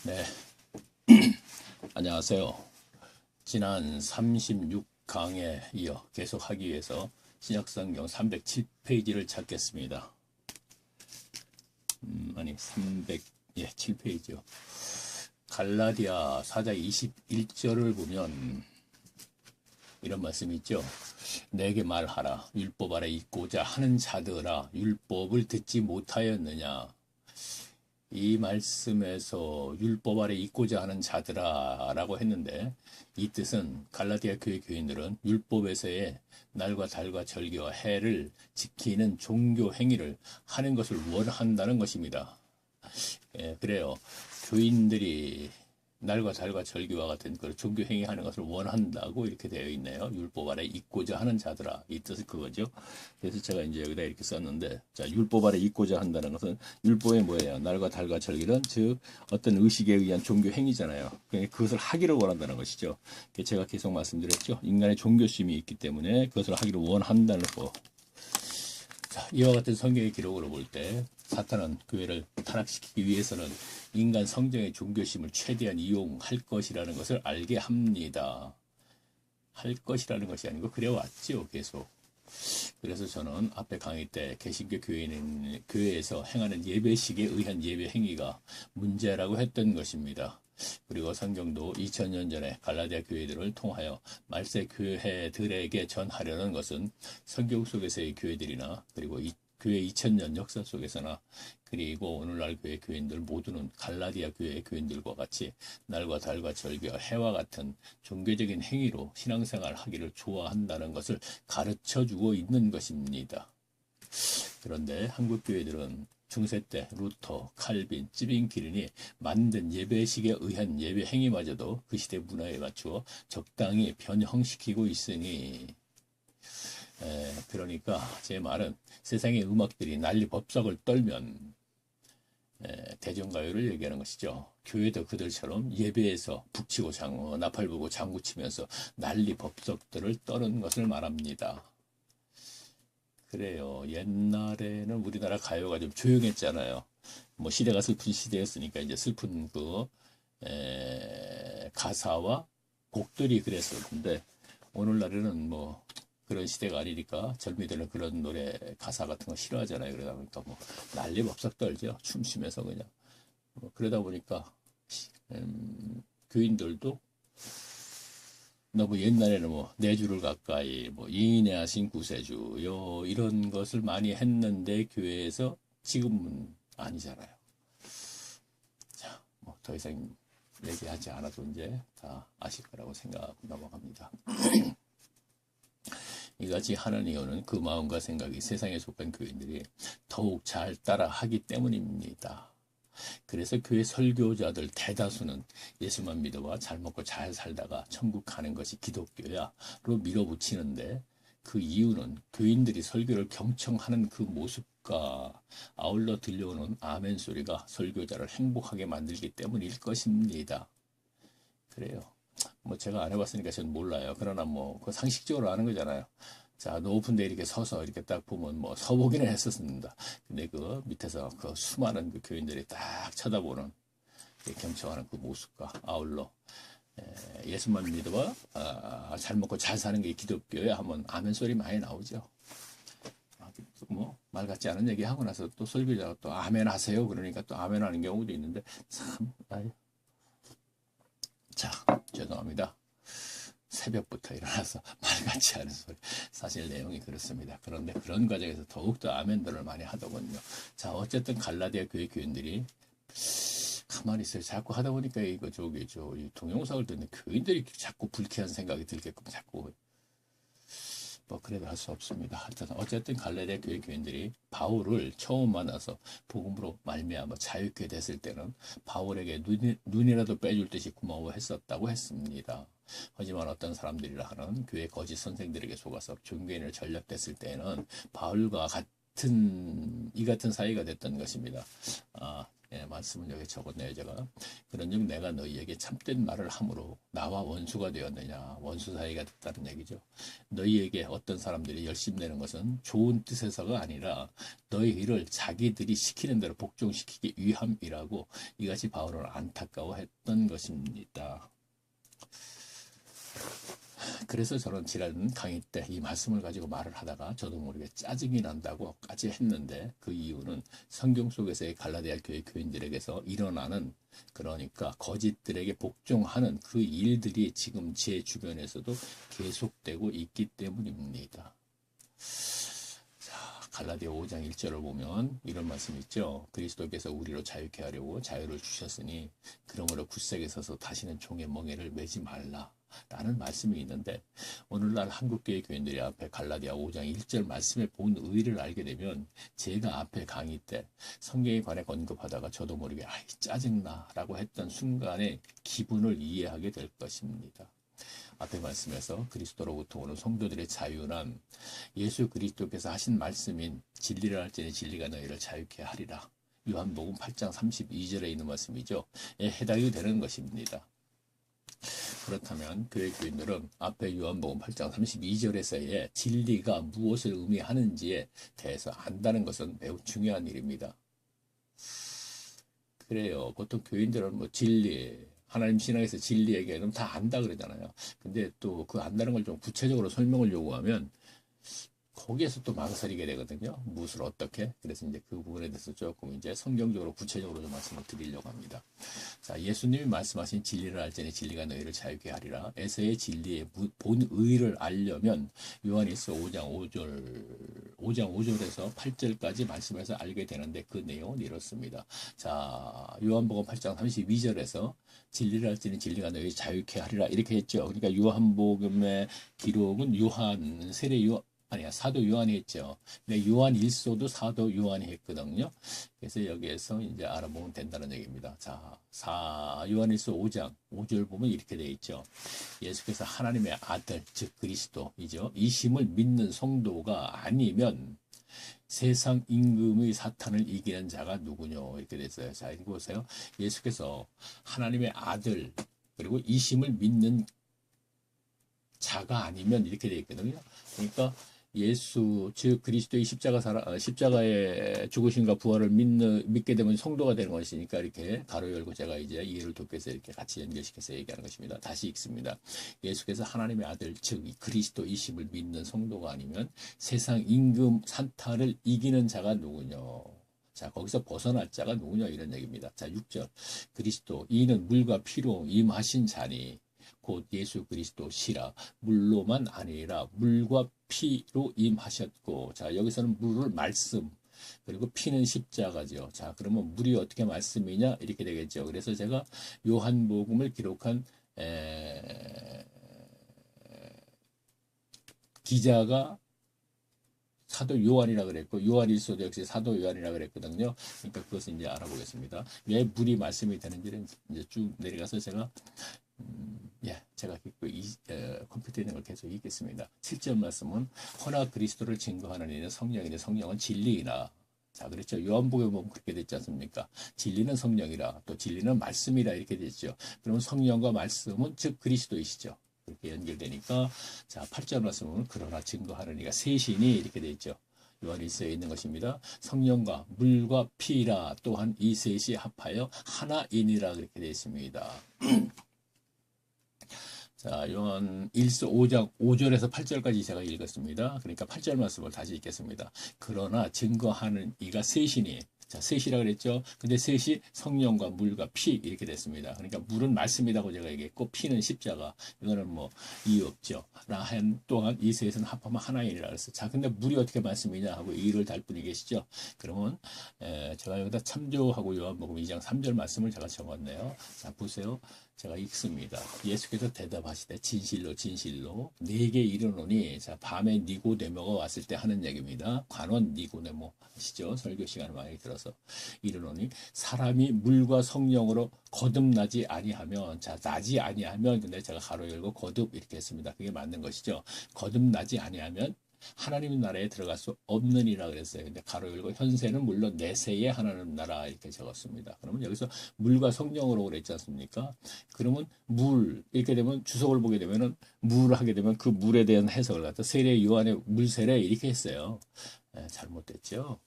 네, 안녕하세요. 지난 36강에 이어 계속하기 위해서 신약성경 307페이지를 찾겠습니다. 307페이지요. 갈라디아 4장 21절을 보면 이런 말씀이 있죠. 내게 말하라. 율법 아래 있고자 하는 자들아, 율법을 듣지 못하였느냐. 이 말씀에서 율법 아래 있고자 하는 자들아 라고 했는데, 이 뜻은 갈라디아 교회 교인들은 율법에서의 날과 달과 절기와 해를 지키는 종교 행위를 하는 것을 원한다는 것입니다. 그래요. 교인들이 날과 달과 절기와 같은 그런 종교 행위하는 것을 원한다고 이렇게 되어 있네요. 율법 아래 있고자 하는 자들아, 이 뜻은 그거죠. 그래서 제가 이제 여기다 이렇게 썼는데, 자, 율법 아래 있고자 한다는 것은 율법이 뭐예요? 날과 달과 절기는 즉 어떤 의식에 의한 종교 행위잖아요. 그것을 하기를 원한다는 것이죠. 제가 계속 말씀드렸죠. 인간의 종교심이 있기 때문에 그것을 하기를 원한다는 거. 자, 이와 같은 성경의 기록으로 볼 때 사탄은 교회를 타락시키기 위해서는 인간 성정의 종교심을 최대한 이용할 것이라는 것을 알게 합니다. 할 것이라는 것이 아니고 그래왔죠, 계속. 그래서 저는 앞에 강의 때 개신교 교회에서 행하는 예배식에 의한 예배 행위가 문제라고 했던 것입니다. 그리고 성경도 2000년 전에 갈라디아 교회들을 통하여 말세 교회들에게 전하려는 것은 성경 속에서의 교회들이나 그리고 교회 2000년 역사 속에서나 그리고 오늘날 교회 교인들 모두는 갈라디아 교회 교인들과 같이 날과 달과 절기와 해와 같은 종교적인 행위로 신앙생활 하기를 좋아한다는 것을 가르쳐주고 있는 것입니다. 그런데 한국 교회들은 중세 때 루터, 칼빈, 찌빙기린이 만든 예배식에 의한 예배 행위마저도 그 시대 문화에 맞추어 적당히 변형시키고 있으니, 그러니까 제 말은 세상의 음악들이 난리 법석을 떨면 대중가요를 얘기하는 것이죠. 교회도 그들처럼 예배에서 북치고 나팔 불고 장구 치면서 난리 법석들을 떠는 것을 말합니다. 그래요. 옛날에는 우리나라 가요가 좀 조용했잖아요. 뭐 시대가 슬픈 시대였으니까 이제 슬픈 가사와 곡들이 그랬었는데, 오늘날에는 뭐 그런 시대가 아니니까 젊이들은 그런 노래 가사 같은 거 싫어하잖아요. 그러다 보니까 뭐 난리 법석 떨죠. 춤추면서 그냥. 그러다 보니까 교인들도 너무 옛날에는 뭐 내주를 가까이 뭐 인내하신 구세주요 이런 것을 많이 했는데 교회에서 지금은 아니잖아요. 자, 뭐 더 이상 얘기하지 않아도 이제 다 아실 거라고 생각하고 넘어갑니다. 이같이 하는 이유는 그 마음과 생각이 세상에 속한 교인들이 더욱 잘 따라하기 때문입니다. 그래서 교회 설교자들 대다수는 예수만 믿어봐 잘 먹고 잘 살다가 천국 가는 것이 기독교야로 밀어붙이는데, 그 이유는 교인들이 설교를 경청하는 그 모습과 아울러 들려오는 아멘 소리가 설교자를 행복하게 만들기 때문일 것입니다. 그래요. 뭐 제가 안 해봤으니까 저는 몰라요. 그러나 뭐 그 상식적으로 아는 거잖아요. 자, 높은 데 이렇게 서서 이렇게 딱 보면 뭐 서보기는 했었습니다. 근데 그 밑에서 그 수많은 그 교인들이 딱 쳐다보는 경청하는 그 모습과 아울러 예수만 믿어봐 잘 먹고 잘 사는 게 기독교야 하면 아멘 소리 많이 나오죠. 뭐 말 같지 않은 얘기 하고 나서 또 설교자가 또 아멘 하세요 그러니까 또 아멘 하는 경우도 있는데 참 자, 죄송합니다. 새벽부터 일어나서 말 같지 않은 소리. 사실 내용이 그렇습니다. 그런데 그런 과정에서 더욱더 아멘들을 많이 하더군요. 자, 어쨌든 갈라디아 교회 교인들이 가만히 있어요. 자꾸 하다 보니까 이 동영상을 듣는 교인들이 자꾸 불쾌한 생각이 들게끔 자꾸 뭐 그래도 할 수 없습니다. 하여튼 어쨌든 갈라디아 교회 교인들이 바울을 처음 만나서 복음으로 말미암아 자유케 됐을 때는 바울에게 눈이라도 빼줄 듯이 고마워했었다고 했습니다. 하지만 어떤 사람들이라 하는 교회 거짓 선생들에게 속아서 종교인을 전락됐을 때에는 바울과 이 같은 사이가 됐던 것입니다. 예, 말씀을 여기 적었네요, 제가. 그런즉 내가 너희에게 참된 말을 함으로 나와 원수가 되었느냐. 원수 사이가 됐다는 얘기죠. 너희에게 어떤 사람들이 열심내는 것은 좋은 뜻에서가 아니라 너희를 자기들이 시키는 대로 복종시키기 위함이라고 이것이 바울을 안타까워했던 것입니다. 그래서 저는 지난 강의 때 이 말씀을 가지고 말을 하다가 저도 모르게 짜증이 난다고까지 했는데, 그 이유는 성경 속에서의 갈라디아 교회 교인들에게서 일어나는, 그러니까 거짓들에게 복종하는 그 일들이 지금 제 주변에서도 계속되고 있기 때문입니다. 갈라디아 5장 1절을 보면 이런 말씀이 있죠. 그리스도께서 우리로 자유케 하려고 자유를 주셨으니 그러므로 굳세게 서서 다시는 종의 멍에를 매지 말라 라는 말씀이 있는데, 오늘날 한국교회 교인들이 앞에 갈라디아 5장 1절 말씀의 본 의의를 알게 되면 제가 앞에 강의 때 성경에 관해 언급하다가 저도 모르게 아이 짜증나 라고 했던 순간의 기분을 이해하게 될 것입니다. 앞에 말씀에서 그리스도로부터 오는 성도들의 자유란 예수 그리스도께서 하신 말씀인 진리를 할지니 진리가 너희를 자유케 하리라, 요한복음 8장 32절에 있는 말씀이죠. 해당이 되는 것입니다. 그렇다면 교회 교인들은 앞에 요한복음 8장 32절에서의 진리가 무엇을 의미하는지에 대해서 안다는 것은 매우 중요한 일입니다. 그래요. 보통 교인들은 뭐 진리, 하나님 신앙에서 진리 얘기하면 다 안다 그러잖아요. 근데 또 그 안다는 걸 좀 구체적으로 설명을 요구하면 거기에서 또 망설이게 되거든요. 무엇을 어떻게? 그래서 이제 그 부분에 대해서 조금 이제 성경적으로 구체적으로 좀 말씀을 드리려고 합니다. 자, 예수님이 말씀하신 진리를 알지니 진리가 너희를 자유케 하리라. 에서의 진리의 본 의를 알려면 요한일서 5장 5절에서 8절까지 말씀해서 알게 되는데, 그 내용은 이렇습니다. 자, 요한복음 8장 32절에서 진리를 알지니 진리가 너희를 자유케 하리라 이렇게 했죠. 그러니까 요한복음의 기록은 사도 요한이 했죠. 근데 요한 일서도 사도 요한이 했거든요. 그래서 여기에서 이제 알아보면 된다는 얘기입니다. 자, 요한일서 5장 5절 보면 이렇게 되어 있죠. 예수께서 하나님의 아들, 즉 그리스도이죠. 이심을 믿는 성도가 아니면 세상 임금의 사탄을 이기는 자가 누구뇨? 이렇게 됐어요. 자, 이거 보세요. 예수께서 하나님의 아들, 그리고 이심을 믿는 자가 아니면 이렇게 되어 있거든요. 그러니까 예수, 즉 그리스도의 십자가의 죽으심과 부활을 믿게 되면 성도가 되는 것이니까, 이렇게 가로 열고 제가 이제 이해를 돕기 위해서 이렇게 같이 연결시켜서 얘기하는 것입니다. 다시 읽습니다. 예수께서 하나님의 아들, 즉 그리스도이심을 믿는 성도가 아니면 세상 임금 산타를 이기는 자가 누구뇨? 자, 거기서 벗어날 자가 누구냐 이런 얘기입니다. 자, 6절. 그리스도 이는 물과 피로 임하신 자니 곧 예수 그리스도시라. 물로만 아니라 물과 피로 임하셨고, 자, 여기서는 물을 말씀, 그리고 피는 십자가죠. 자, 그러면 물이 어떻게 말씀이냐 이렇게 되겠죠. 그래서 제가 요한복음을 기록한 기자가 사도 요한이라 그랬고, 요한일서도 역시 사도 요한이라 그랬거든요. 그러니까 그것을 이제 알아보겠습니다. 왜 물이 말씀이 되는지는 이제 쭉 내려가서 제가 제가 컴퓨터에 있는 걸 계속 읽겠습니다. 7절 말씀은 허나 그리스도를 증거하는 이는 성령이니 성령은 진리이나. 자, 그렇죠. 요한복음에 보면 그렇게 됐지 않습니까? 진리는 성령이라, 또 진리는 말씀이라 이렇게 됐죠. 그러면 성령과 말씀은 즉 그리스도이시죠. 그렇게 연결되니까, 자, 8절 말씀은 그러나 증거하는 이가 셋이니 이렇게 되어 있죠. 요한일서에 있는 것입니다. 성령과 물과 피라 또한 이 셋이 합하여 하나이니라 그렇게 되어 있습니다. 자, 요한 1서 5장 5절에서 8절까지 제가 읽었습니다. 그러니까 8절 말씀을 다시 읽겠습니다. 그러나 증거하는 이가 셋이니, 자, 셋이라 그랬죠. 근데 셋이 성령과 물과 피 이렇게 됐습니다. 그러니까 물은 말씀이라고 제가 얘기했고, 피는 십자가. 이거는 뭐 이유 없죠. 라한 또한 이 셋은 합하면 하나이니라 그랬어요. 자, 근데 물이 어떻게 말씀이냐 하고 이의를 달 분이 계시죠. 그러면 제가 여기다 참조하고 요한복음 2장 3절 말씀을 제가 적었네요. 자, 보세요. 제가 읽습니다. 예수께서 대답하시되 진실로 진실로 네게 이르노니, 자, 밤에 니고데모가 왔을 때 하는 얘기입니다. 관원 니고데모 아시죠? 설교 시간을 많이 들어서 이르노니 사람이 물과 성령으로 거듭나지 아니하면, 자, 나지 아니하면, 근데 제가 가로 열고 거듭 이렇게 했습니다. 그게 맞는 것이죠. 거듭나지 아니하면 하나님 나라에 들어갈 수 없느니라 그랬어요. 근데 가로 열고 현세는 물론 내세에 하나님 나라 이렇게 적었습니다. 그러면 여기서 물과 성령으로 그랬지 않습니까? 그러면 물 이렇게 되면 주석을 보게 되면은 물 하게 되면 그 물에 대한 해석을 갖다 세례 요한의 물 세례 이렇게 했어요. 잘못됐죠.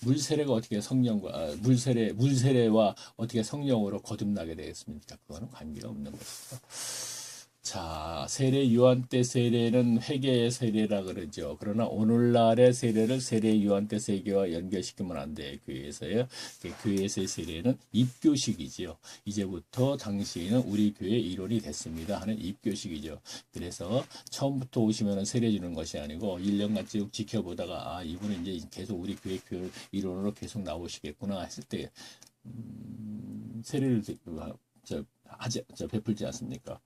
물 세례가 어떻게 성령과 물 세례와 어떻게 성령으로 거듭나게 되겠습니까? 그거는 관계가 없는 것이죠. 자, 세례 요한 때 세례는 회개의 세례라 그러죠. 그러나 오늘날의 세례를 세례 요한 때 세례와 연결시키면 안 돼요. 교회에서요. 교회에서의 세례는 입교식이지요. 이제부터 당신은 우리 교회의 일원이 됐습니다 하는 입교식이죠. 그래서 처음부터 오시면 세례 주는 것이 아니고 1년간 쭉 지켜보다가 이분은 이제 계속 우리 교회 일원으로 계속 나오시겠구나 했을 때 세례를 베풀지 않습니까?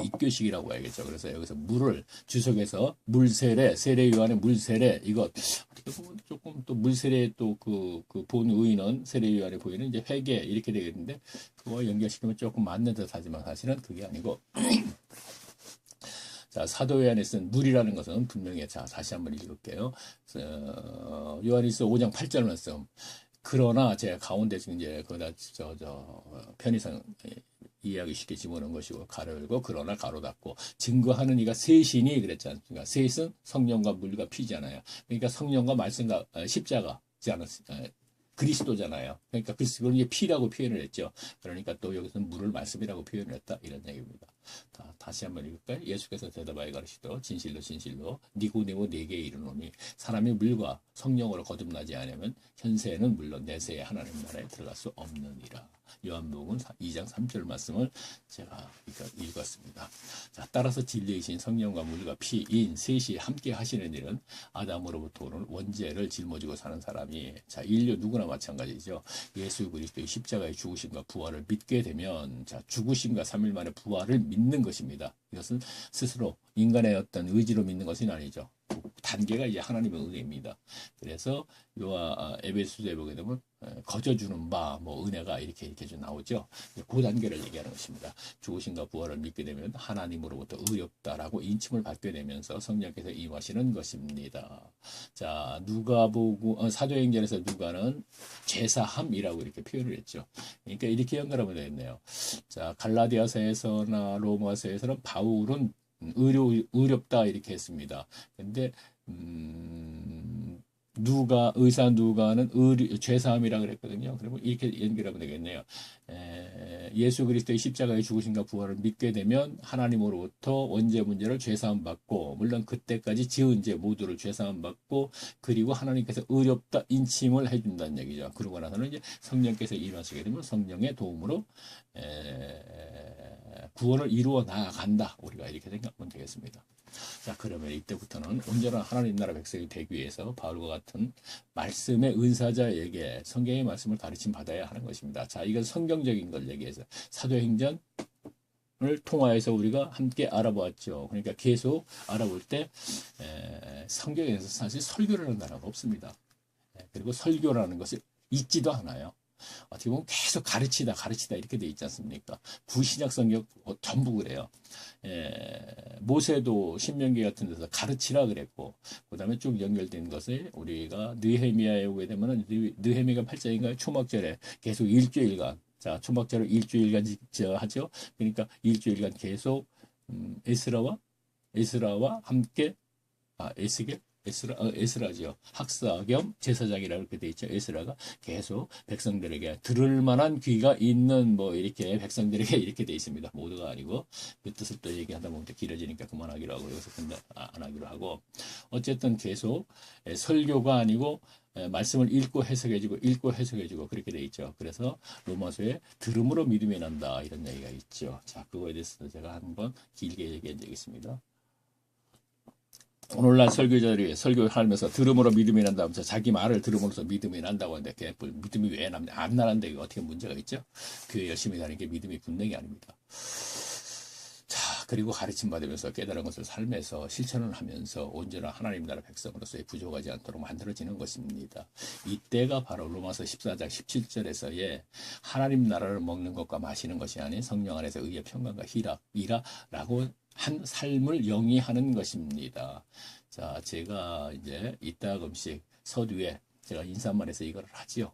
입교식이라고 해야겠죠. 그래서 여기서 물을 주석에서 물세례, 세례 요한의 물세례 이것 어떻게 보면 조금 또 물세례 또 그 본 의의는 세례 요한의 보이는 이제 회개 이렇게 되겠는데 그거와 연결시키면 조금 맞는 듯하지만 사실은 그게 아니고. 자, 사도 요한에 쓴 물이라는 것은 분명히 자 다시 한번 읽을게요. 요한일서 5장 8절 말씀. 그러나 제가 가운데 지금 이제 거기다 편의상 이해하기 쉽게 집어넣은 것이고 가로 열고 그러나 가로 닫고 증거하는 이가 셋이니 그랬지 않습니까? 셋은 성령과 물과 피잖아요. 그러니까 성령과 말씀과 십자가지 않았어요. 그리스도잖아요. 그러니까 그걸 이제 피라고 표현을 했죠. 그러니까 또 여기서는 물을 말씀이라고 표현을 했다 이런 얘기입니다. 다시 한번 읽을까요? 예수께서 대답하여 가르치되 진실로 진실로 니고데모 네게 이르노니 사람이 물과 성령으로 거듭나지 않으면 현세에는 물론 내세에 하나님 나라에 들어갈 수 없느니라. 요한복음 2장 3절 말씀을 제가 읽었습니다. 자, 따라서 진리이신 성령과 물과 피인 셋이 함께 하시는 일은 아담으로부터 오는 원죄를 짊어지고 사는 사람이 자 인류 누구나 마찬가지죠. 예수 그리스도의 십자가의 죽으심과 부활을 믿게 되면 자 죽으심과 3일 만에 부활을 믿는 것입니다. 이것은 스스로 인간의 어떤 의지로 믿는 것은 아니죠. 단계가 이제 하나님의 은혜입니다. 그래서 에베소서에 보게 되면 거저주는 바, 은혜가 이렇게 좀 나오죠. 그 단계를 얘기하는 것입니다. 죽으심과 부활을 믿게 되면 하나님으로부터 의롭다라고 인침을 받게 되면서 성령께서 임하시는 것입니다. 자, 누가복음 사도행전에서 누가는 죄사함이라고 이렇게 표현을 했죠. 그러니까 이렇게 연결하면 되겠네요. 자, 갈라디아서에서나 로마서에서는 바울은 의롭다 이렇게 했습니다. 근데 의사 누가는 죄사함이라 그랬거든요. 그러면 이렇게 연결하면 되겠네요. 예수 그리스도의 십자가의 죽으심과 부활을 믿게 되면 하나님으로부터 원죄 문제를 죄사함 받고 물론 그때까지 지은 죄 모두를 죄사함 받고 그리고 하나님께서 의롭다 인침을 해준다는 얘기죠. 그러고 나서는 이제 성령께서 임하시게 되면 성령의 도움으로 구원을 이루어 나아간다. 우리가 이렇게 생각하면 되겠습니다. 자, 그러면 이때부터는 온전한 하나님 나라 백성이 되기 위해서 바울과 같은 말씀의 은사자에게 성경의 말씀을 가르침 받아야 하는 것입니다. 자, 이건 성경적인 걸 얘기해서 사도행전을 통하여서 우리가 함께 알아보았죠. 그러니까 계속 알아볼 때 성경에서 사실 설교라는 단어가 없습니다. 그리고 설교라는 것이 있지도 않아요. 어떻게 보면 계속 가르치다 이렇게 돼 있지 않습니까? 구신약 성경 전부 그래요. 모세도 신명기 같은 데서 가르치라 그랬고 그 다음에 쭉 연결된 것을 우리가 느헤미야에 오게 되면 느헤미야 8장인가요? 초막절에 계속 일주일간 자 초막절을 일주일간 하죠. 그러니까 일주일간 계속 에스라와 함께 에스라죠. 학사 겸 제사장이라 그렇게 돼 있죠. 에스라가 계속 백성들에게 들을 만한 귀가 있는 이렇게 백성들에게 이렇게 돼 있습니다. 모두가 아니고 그 뜻을 또 얘기하다 보면 길어지니까 그만하기로 하고 여기서 근데 안 하기로 하고 어쨌든 계속 설교가 아니고 말씀을 읽고 해석해주고 그렇게 돼 있죠. 그래서 로마서에 들음으로 믿음이 난다 이런 얘기가 있죠. 자, 그거에 대해서 제가 한번 길게 얘기한 적이 있습니다. 오늘날 설교자들이 설교하면서 들음으로 믿음이 난다면서 자기 말을 들음으로써 믿음이 난다고 하는데 믿음이 왜 안 나는데 이거 어떻게 문제가 있죠? 교회 열심히 다니는 게 믿음이 분명히 아닙니다. 자, 그리고 가르침 받으면서 깨달은 것을 삶에서 실천을 하면서 온전한 하나님 나라 백성으로서의 부족하지 않도록 만들어지는 것입니다. 이때가 바로 로마서 14장 17절에서의 하나님 나라를 먹는 것과 마시는 것이 아닌 성령 안에서 의의 평강과 희락이라고 한 삶을 영위하는 것입니다. 자, 제가 이제 이따금씩 서두에 제가 인사말에서 이걸 하지요.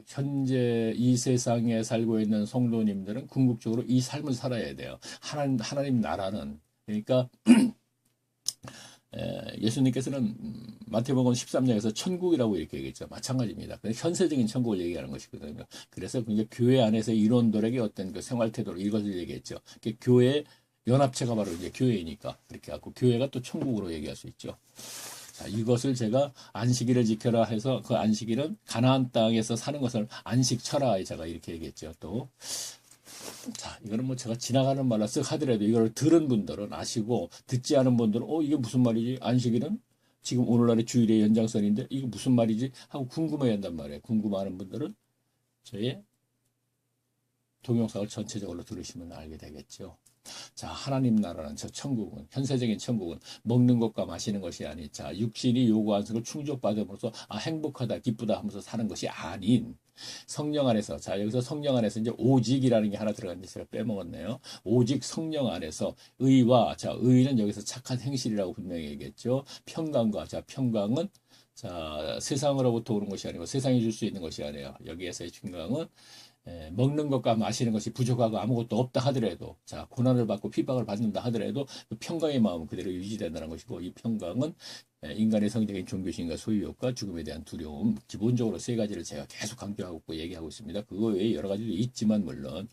현재 이 세상에 살고 있는 성도님들은 궁극적으로 이 삶을 살아야 돼요. 하나님 나라는, 그러니까 예수님께서는 마태복음 13장에서 천국이라고 이렇게 얘기했죠. 마찬가지입니다. 현세적인 천국을 얘기하는 것이거든요. 그래서 이제 교회 안에서 이론들에게 어떤 그 생활 태도를 이것을 얘기했죠. 교회 연합체가 바로 이제 교회이니까 그렇게 갖고 교회가 또 천국으로 얘기할 수 있죠. 자, 이것을 제가 안식일을 지켜라 해서 그 안식일은 가나안 땅에서 사는 것을 안식처라 제가 이렇게 얘기했죠. 또 자, 이거는 뭐 제가 지나가는 말로 쓱 하더라도 이걸 들은 분들은 아시고 듣지 않은 분들은 이게 무슨 말이지? 안식일은 지금 오늘날의 주일의 연장선인데 이게 무슨 말이지? 하고 궁금해야 한단 말이에요. 궁금해하는 분들은 저의 동영상을 전체적으로 들으시면 알게 되겠죠. 자, 하나님 나라는 저 천국은, 현세적인 천국은 먹는 것과 마시는 것이 아닌, 자, 육신이 요구하는 것을 충족받음으로써 행복하다, 기쁘다 하면서 사는 것이 아닌 성령 안에서, 자, 여기서 성령 안에서 이제 오직이라는 게 하나 들어갔는데 제가 빼먹었네요. 오직 성령 안에서 의와, 자, 의는 여기서 착한 행실이라고 분명히 얘기했죠. 평강과, 자, 평강은 자, 세상으로부터 오는 것이 아니고 세상이 줄 수 있는 것이 아니에요. 여기에서의 평강은 먹는 것과 마시는 것이 부족하고 아무것도 없다 하더라도, 자, 고난을 받고 핍박을 받는다 하더라도 그 평강의 마음은 그대로 유지된다는 것이고, 이 평강은 인간의 성적인 종교심과 소유욕과 죽음에 대한 두려움, 기본적으로 세 가지를 제가 계속 강조하고 얘기하고 있습니다. 그거 외에 여러 가지도 있지만 물론,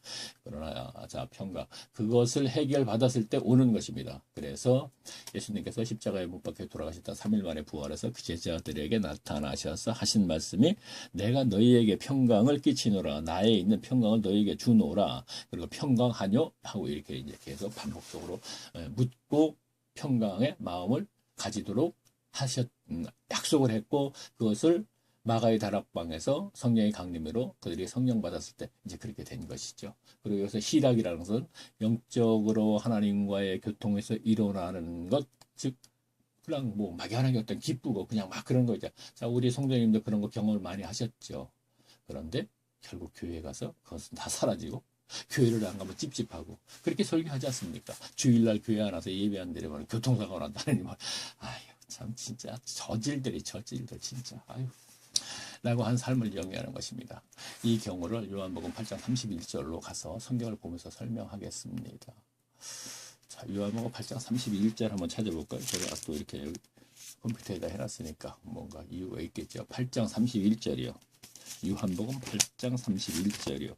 그러나 자, 평강, 그것을 해결받았을 때 오는 것입니다. 그래서 예수님께서 십자가에 못 박혀 돌아가셨다 3일 만에 부활해서 그 제자들에게 나타나셔서 하신 말씀이, 내가 너희에게 평강을 끼치노라, 나에 있는 평강을 너희에게 주노라, 그리고 평강하뇨 하고 이렇게 이제 계속 반복적으로 묻고 평강의 마음을 가지도록 약속을 했고, 그것을 마가의 다락방에서 성령의 강림으로 그들이 성령 받았을 때 이제 그렇게 된 것이죠. 그리고 여기서 희락이라는 것은 영적으로 하나님과의 교통에서 일어나는 것, 즉 그냥 뭐 막연하게 어떤 기쁘고 그냥 막 그런 거죠. 자, 우리 성도님도 그런 거 경험을 많이 하셨죠. 그런데 결국 교회에 가서 그것은 다 사라지고, 교회를 안 가면 찝찝하고 그렇게 설교하지 않습니까? 주일날 교회 안 와서 예배 안 드리면 교통사고가 난다는 말. 아유, 참 진짜 저질들 진짜 아유 라고 한 삶을 영위하는 것입니다. 이 경우를 요한복음 8장 31절로 가서 성경을 보면서 설명하겠습니다. 자, 요한복음 8장 31절 한번 찾아볼까요? 제가 또 이렇게 컴퓨터에다 해놨으니까 뭔가 이유가 있겠죠. 8장 31절이요. 요한복음 8장 31절이요.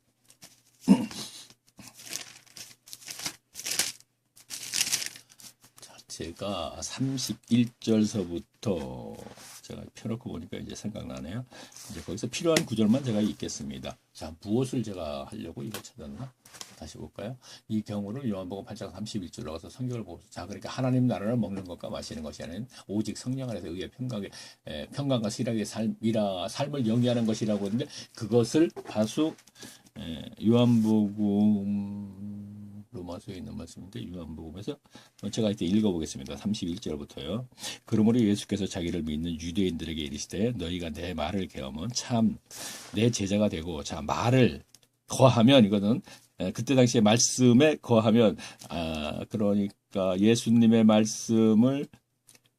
제가 31절서부터 제가 펴놓고 보니까 이제 생각나네요. 이제 거기서 필요한 구절만 제가 읽겠습니다. 자, 무엇을 제가 하려고 이거 찾았나? 다시 볼까요? 이 경우를 요한복음 8장 31절로 가서 성경을 보고, 자, 그러니까 하나님 나라를 먹는 것과 마시는 것이 아닌 오직 성령 안에서 의의 평강과 희락의 삶을 영위하는 것이라고 했는데, 그것을 다수 요한복음 로마서에 있는 말씀인데, 요한복음에서 제가 이때 읽어보겠습니다. 31절부터요. 그러므로 예수께서 자기를 믿는 유대인들에게 이르시되, 너희가 내 말을 개하면 참 내 제자가 되고, 자, 말을 거하면, 이거는 그때 당시에 말씀에 거하면, 그러니까 예수님의 말씀을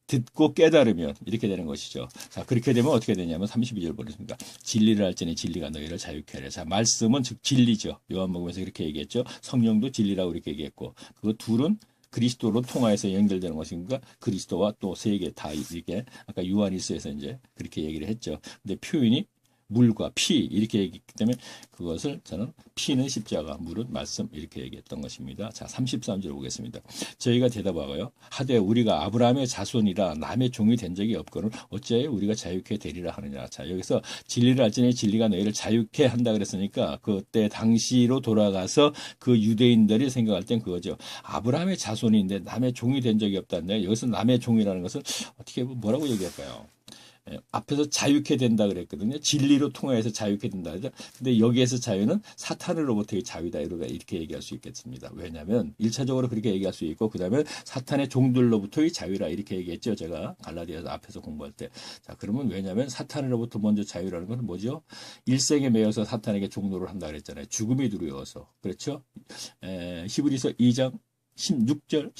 듣고 깨달으면 이렇게 되는 것이죠. 자, 그렇게 되면 어떻게 되냐면 32절 보겠습니다. 진리를 알지니 진리가 너희를 자유케 하리라. 자, 말씀은 즉 진리죠. 요한복음에서 그렇게 얘기했죠. 성령도 진리라고 이렇게 얘기했고, 그 둘은 그리스도로 통하여서 연결되는 것인가, 그리스도와 또 세 개 다 이렇게 아까 요한일서에서 이제 그렇게 얘기를 했죠. 근데 표현이 물과 피 이렇게 얘기했기 때문에 그것을 저는 피는 십자가, 물은 말씀 이렇게 얘기했던 것입니다. 자, 33절 보겠습니다. 저희가 대답하고요. 하되 우리가 아브라함의 자손이라 남의 종이 된 적이 없거늘 어찌하여 우리가 자유케 되리라 하느냐. 자, 여기서 진리를 알지니 진리가 너희를 자유케 한다 그랬으니까 그때 당시로 돌아가서 그 유대인들이 생각할 땐 그거죠. 아브라함의 자손인데 남의 종이 된 적이 없다는데, 여기서 남의 종이라는 것은 어떻게 뭐라고 얘기할까요? 앞에서 자유케 된다 그랬거든요. 진리로 통하여서 자유케 된다. 근데 여기에서 자유는 사탄으로부터의 자유다. 이렇게 얘기할 수 있겠습니다. 왜냐하면 1차적으로 그렇게 얘기할 수 있고, 그 다음에 사탄의 종들로부터의 자유라 이렇게 얘기했죠. 제가 갈라디아서 앞에서 공부할 때. 자, 그러면 왜냐하면 사탄으로부터 먼저 자유라는 것은 뭐죠? 일생에 매여서 사탄에게 종노를 한다 그랬잖아요. 죽음이 두려워서. 그렇죠? 히브리서 2장 16절,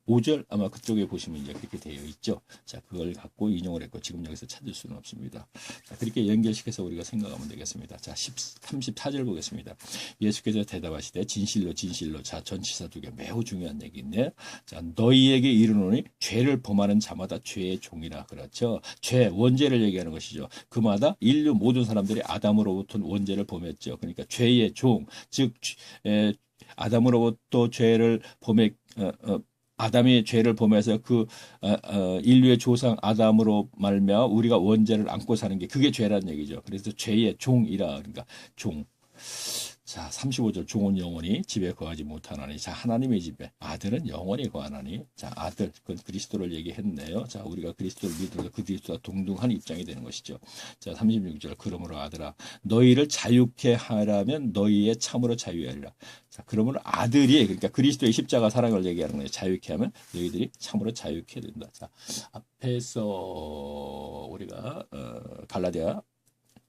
15절 아마 그쪽에 보시면 이제 그렇게 되어 있죠. 자, 그걸 갖고 인용을 했고 지금 여기서 찾을 수는 없습니다. 자, 그렇게 연결시켜서 우리가 생각하면 되겠습니다. 자, 34절 보겠습니다. 예수께서 대답하시되 진실로 진실로, 자, 전치사 두 개 매우 중요한 얘기인데, 자, 너희에게 이르노니 죄를 범하는 자마다 죄의 종이라. 그렇죠. 죄, 원죄를 얘기하는 것이죠. 그마다 인류 모든 사람들이 아담으로부터 원죄를 범했죠. 그러니까 죄의 종, 즉 아담으로부터 죄를 범해 아담이 죄를 범해서 인류의 조상 아담으로 말미암아 우리가 원죄를 안고 사는 게 그게 죄라는 얘기죠. 그래서 죄의 종이라. 그러니까 종. 자, 35절 종은 영원히 집에 거하지 못하나니. 자, 하나님의 집에 아들은 영원히 거하나니. 자, 아들, 그건 그리스도를 얘기했네요. 자, 우리가 그리스도를 믿으면서 그리스도와 동등한 입장이 되는 것이죠. 자, 36절 그러므로 아들아 너희를 자유케 하라면 너희의 참으로 자유하리라. 자, 그러므로 아들이, 그러니까 그리스도의 십자가 사랑을 얘기하는 거예요. 자유케 하면 너희들이 참으로 자유케 된다. 자, 앞에서 우리가 갈라디아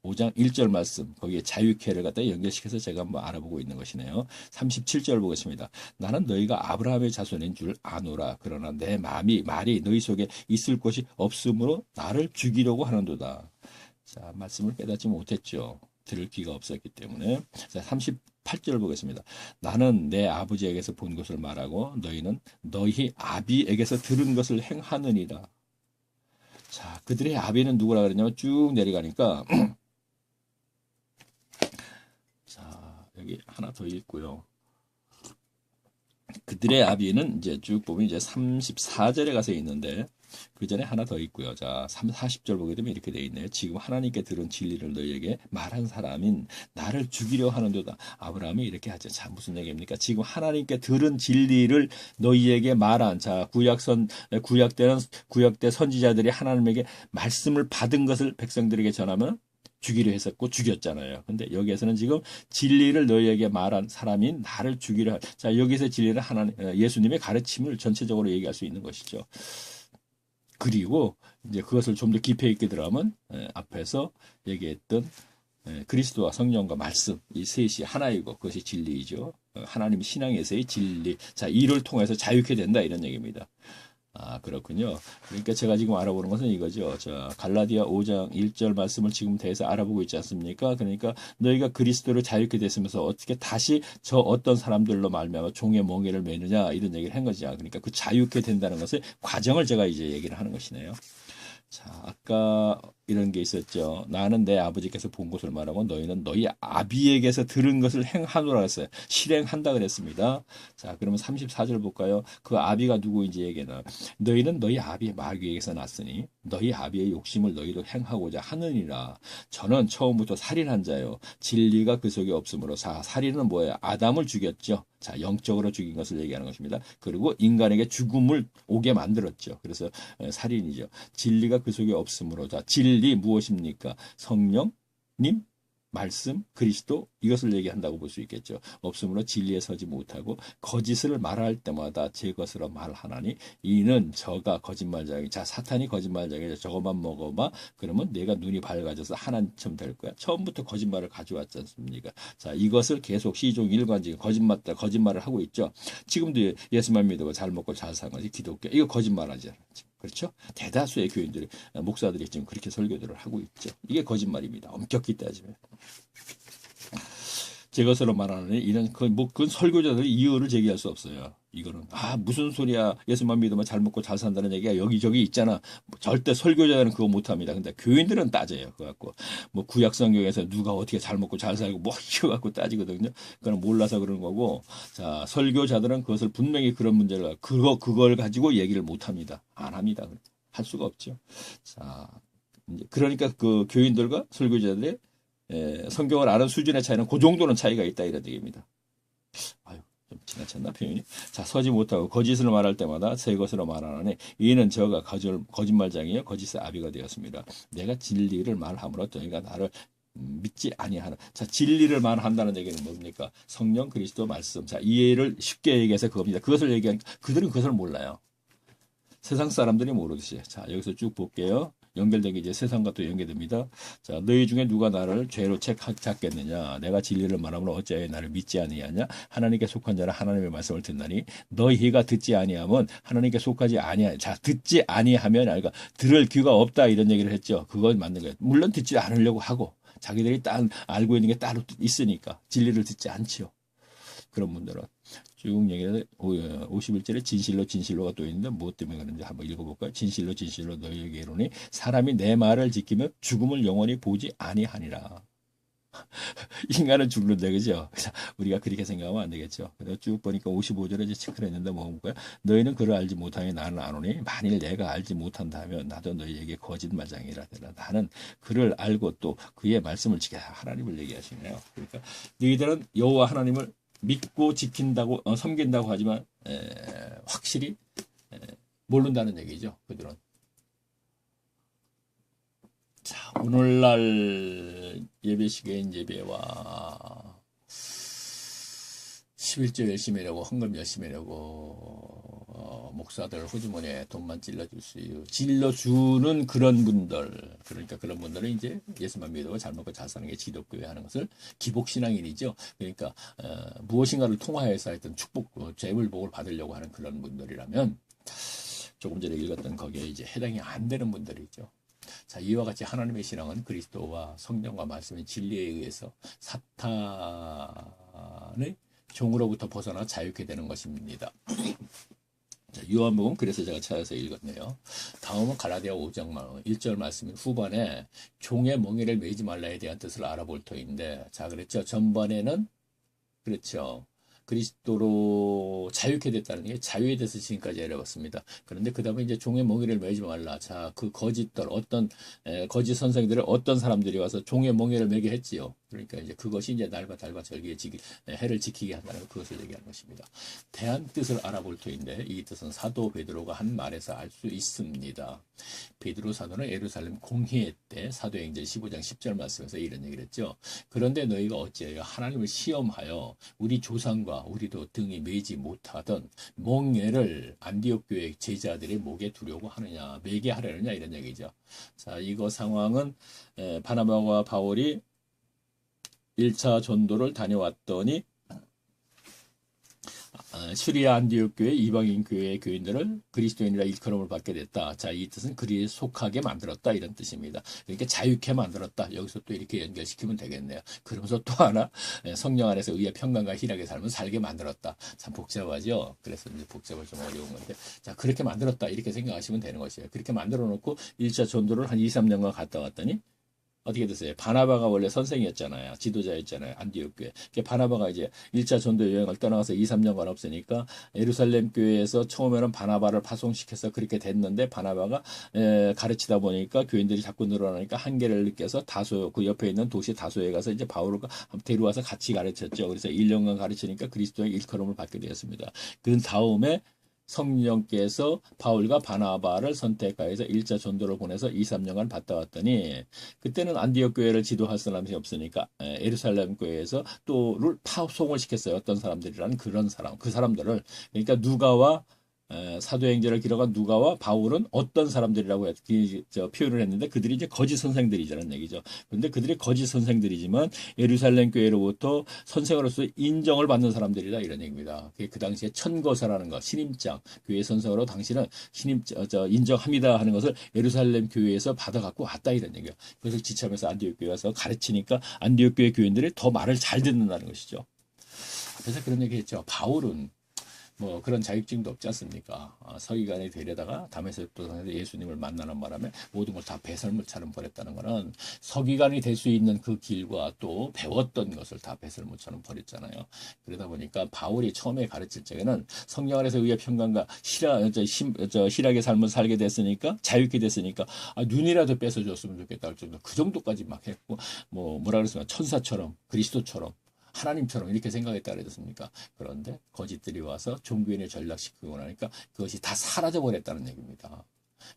5장 1절 말씀, 거기에 자유케를 갖다 연결시켜서 제가 한번 알아보고 있는 것이네요. 37절 보겠습니다. 나는 너희가 아브라함의 자손인 줄 아노라. 그러나 내 말이 너희 속에 있을 곳이 없으므로 나를 죽이려고 하는도다. 자, 말씀을 깨닫지 못했죠. 들을 귀가 없었기 때문에. 자, 38절 보겠습니다. 나는 내 아버지에게서 본 것을 말하고 너희는 너희 아비에게서 들은 것을 행하느니라. 자, 그들의 아비는 누구라 그랬냐면 쭉 내려가니까 자, 여기 하나 더 있고요. 그들의 아비는 이제 쭉 보면 이제 34절에 가서 있는데 그 전에 하나 더 있고요. 자, 40절 보게 되면 이렇게 되어 있네요. 지금 하나님께 들은 진리를 너희에게 말한 사람인 나를 죽이려 하는도다. 아브라함이 이렇게 하죠. 자, 무슨 얘기입니까? 지금 하나님께 들은 진리를 너희에게 말한, 자, 구약때 선지자들이 하나님에게 말씀을 받은 것을 백성들에게 전하면 죽이려 했었고 죽였잖아요. 근데 여기에서는 지금 진리를 너희에게 말한 사람인 나를 죽이려 자, 여기서 진리는 예수님의 가르침을 전체적으로 얘기할 수 있는 것이죠. 그리고 이제 그것을 좀 더 깊이 있게 들어가면 앞에서 얘기했던 그리스도와 성령과 말씀, 이 셋이 하나이고 그것이 진리이죠. 하나님 신앙에서의 진리. 자, 이를 통해서 자유케 된다 이런 얘기입니다. 아, 그렇군요. 그러니까 제가 지금 알아보는 것은 이거죠. 자, 갈라디아 5장 1절 말씀을 지금 대해서 알아보고 있지 않습니까? 그러니까 너희가 그리스도를 자유케 됐으면서 어떻게 다시 저 어떤 사람들로 말미암아 종의 멍에를 매느냐 이런 얘기를 한 거죠. 그러니까 그 자유케 된다는 것의 과정을 제가 이제 얘기를 하는 것이네요. 자, 아까 이런 게 있었죠. 나는 내 아버지께서 본 것을 말하고 너희는 너희 아비에게서 들은 것을 행하노라 했어요. 실행한다 그랬습니다. 자, 그러면 34절 볼까요? 그 아비가 누구인지 얘기나. 너희는 너희 아비 마귀에게서 났으니 너희 아비의 욕심을 너희도 행하고자 하느니라. 저는 처음부터 살인한 자요. 진리가 그 속에 없으므로. 자, 살인은 뭐예요? 아담을 죽였죠. 자, 영적으로 죽인 것을 얘기하는 것입니다. 그리고 인간에게 죽음을 오게 만들었죠. 그래서 살인이죠. 진리가 그 속에 없으므로. 자, 진리 무엇입니까? 성령님, 말씀, 그리스도 이것을 얘기한다고 볼 수 있겠죠. 없으므로 진리에 서지 못하고 거짓을 말할 때마다 제 것으로 말하나니 이는 저가 거짓말자기. 자, 사탄이 거짓말자기. 저것만 먹어봐. 그러면 내가 눈이 밝아져서 하나님처럼 될 거야. 처음부터 거짓말을 가져왔지 않습니까? 자, 이것을 계속 시종 일관적인 거짓말을 하고 있죠. 지금도 예수만 믿고 잘 먹고 잘 사는 것이 기독교. 이거 거짓말하지 않죠. 그렇죠? 대다수의 교인들이, 목사들이 지금 그렇게 설교들을 하고 있죠. 이게 거짓말입니다. 엄격히 따지면. 제 것으로 말하는 이런 그건 설교자들이 이유를 제기할 수 없어요. 이거는 무슨 소리야? 예수만 믿으면 잘 먹고 잘 산다는 얘기가 여기저기 있잖아. 절대 설교자들은 그거 못합니다. 근데 교인들은 따져요. 그거 갖고 뭐 구약 성경에서 누가 어떻게 잘 먹고 잘 살고 뭐 이거 갖고 따지거든요. 그건 몰라서 그러는 거고. 자, 설교자들은 그것을 분명히 그런 문제를 그걸 가지고 얘기를 못합니다. 안 합니다. 할 수가 없죠. 자, 이제 그러니까 그 교인들과 설교자들의 성경을 아는 수준의 차이는 그 정도는 차이가 있다 이런 얘기입니다. 아유, 좀 괜찮나 표현이? 자, 서지 못하고 거짓을 말할 때마다 새 것으로 말하노니 이는 저가 거짓말장이요 거짓의 아비가 되었습니다. 내가 진리를 말함으로 너희가 나를 믿지 아니하라. 자, 진리를 말한다는 얘기는 뭡니까? 성령 그리스도 말씀. 자, 이해를 쉽게 얘기해서 그겁니다. 그것을 얘기하니까 그들은 그것을 몰라요. 세상 사람들이 모르듯이. 자, 여기서 쭉 볼게요. 연결되게 이제 세상과 또 연계됩니다. 자, 너희 중에 누가 나를 죄로 찾겠느냐? 내가 진리를 말함으로 어찌하여 나를 믿지 아니하냐? 하나님께 속한 자는 하나님의 말씀을 듣나니 너희가 듣지 아니하면 하나님께 속하지 아니하냐? 자, 듣지 아니하면 그러니까 들을 귀가 없다 이런 얘기를 했죠. 그건 맞는 거예요. 물론 듣지 않으려고 하고 자기들이 딱 알고 있는 게 따로 있으니까 진리를 듣지 않지요. 그런 분들은 쭉 얘기를 51절에 진실로가 또 있는데 무엇 때문에 그런지 한번 읽어볼까요? 진실로 너희에게 이르노니 사람이 내 말을 지키며 죽음을 영원히 보지 아니하니라. 인간은 죽는데 그죠? 우리가 그렇게 생각하면 안 되겠죠. 그래서 쭉 보니까 55절에 이제 체크를 했는데 뭐볼까요? 너희는 그를 알지 못하니 나는 아노니 만일 내가 알지 못한다면 나도 너희에게 거짓말장이라 되라. 나는 그를 알고 또 그의 말씀을 지켜 하나님을 얘기하시네요. 그러니까 너희들은 여호와 하나님을 믿고 지킨다고 섬긴다고 하지만 확실히 모른다는 얘기죠. 그들은. 자, 오늘날 예배 시계인 예배와 11조 열심히 하려고 헌금 열심히 하려고 목사들 호주머니에 돈만 찔러주는 그런 분들, 그러니까 그런 분들은 이제 예수만 믿고 잘 먹고 잘 사는 게 기독교회 하는 것을 기복신앙인이죠. 그러니까 무엇인가를 통하여서 하여튼 축복, 재물복을 받으려고 하는 그런 분들이라면 조금 전에 읽었던 거기에 이제 해당이 안 되는 분들이죠. 자, 이와 같이 하나님의 신앙은 그리스도와 성령과 말씀의 진리에 의해서 사탄의 종으로부터 벗어나 자유케 되는 것입니다. 자, 요한복음 그래서 제가 찾아서 읽었네요. 다음은 갈라디아 5장 1절 말씀 후반에 종의 멍에를 매지 말라에 대한 뜻을 알아볼 터인데, 자, 그랬죠. 전반에는 그렇죠. 그리스도로 자유케 됐다는 게 자유에 대해서 지금까지 알아봤습니다. 그런데 그 다음에 이제 종의 멍에를 매지 말라. 자, 그 거짓들, 거짓 선생들을 어떤 사람들이 와서 종의 멍에를 매게 했지요. 그러니까 이제 그것이 이제 날과 달과 절기에 해를 지키게 한다는 그것을 얘기하는 것입니다. 대한 뜻을 알아볼 터인데 이 뜻은 사도 베드로가 한 말에서 알 수 있습니다. 베드로 사도는 예루살렘 공회 때 사도행전 15장 10절 말씀에서 이런 얘기를 했죠. 그런데 너희가 어찌하여 하나님을 시험하여 우리 조상과 우리도 등이 매지 못하던 멍에를 안디옥 교회 제자들의 목에 두려고 하느냐, 매게 하려느냐 이런 얘기죠. 자, 이거 상황은 바나바와 바울이 1차 전도를 다녀왔더니 시리아 안디옥 교회 이방인 교회의 교인들을 그리스도인이라 일컬음을 받게 됐다. 자, 이 뜻은 그리에 속하게 만들었다 이런 뜻입니다. 그러니까 자유케 만들었다. 여기서 또 이렇게 연결시키면 되겠네요. 그러면서 또 하나 성령 안에서 의의 평강과 희락의 삶을 살게 만들었다. 참 복잡하죠. 그래서 이제 복잡을 좀 어려운 건데, 자, 그렇게 만들었다 이렇게 생각하시면 되는 것이에요. 그렇게 만들어 놓고 1차 전도를 한 2, 3년간 갔다 왔더니 어떻게 됐어요? 바나바가 원래 선생이었잖아요. 지도자였잖아요. 안디옥 교회. 바나바가 이제 1차 전도 여행을 떠나가서 2, 3년간 없으니까 예루살렘 교회에서 처음에는 바나바를 파송시켜서 그렇게 됐는데 바나바가 가르치다 보니까 교인들이 자꾸 늘어나니까 한계를 느껴서 그 옆에 있는 도시 다소에 가서 이제 바울을 데려와서 같이 가르쳤죠. 그래서 1년간 가르치니까 그리스도의 일컬음을 받게 되었습니다. 그 다음에 성령께서 바울과 바나바를 선택하여서 1차 전도를 보내서 2, 3년간 갔다 왔더니 그때는 안디옥 교회를 지도할 사람이 없으니까 예루살렘 교회에서 또를 파송을 시켰어요. 어떤 사람들이라는 그런 사람, 그 사람들을. 그러니까 누가와 사도행전을 기록한 누가와 바울은 어떤 사람들이라고 표현을 했는데 그들이 이제 거짓 선생들이라는 얘기죠. 그런데 그들이 거짓 선생들이지만 예루살렘 교회로부터 선생으로서 인정을 받는 사람들이다 이런 얘기입니다. 그 당시에 천거사라는 것, 신임장, 교회 선생으로 당신은 인정합니다 하는 것을 예루살렘 교회에서 받아갖고 왔다 이런 얘기예요. 그래서 지참해서 안디옥 교회 와서 가르치니까 안디옥 교회 교인들이 더 말을 잘 듣는다는 것이죠. 그래서 그런 얘기했죠. 바울은 뭐 그런 자격증도 없지 않습니까? 서기관이 되려다가 다메섹도 예수님을 만나는 바람에 모든 걸 다 배설물처럼 버렸다는 것은 서기관이 될 수 있는 그 길과 또 배웠던 것을 다 배설물처럼 버렸잖아요. 그러다 보니까 바울이 처음에 가르칠 적에는 성령 안에서 의의 평강과 희락의 삶을 살게 됐으니까 자유케 됐으니까 눈이라도 뺏어줬으면 좋겠다 할 정도 그 정도까지 막 했고 뭐라 그랬으면 천사처럼 그리스도처럼 하나님처럼 이렇게 생각했다 그랬습니까? 그런데 거짓들이 와서 종교인을 전락시키고 나니까 그것이 다 사라져 버렸다는 얘기입니다.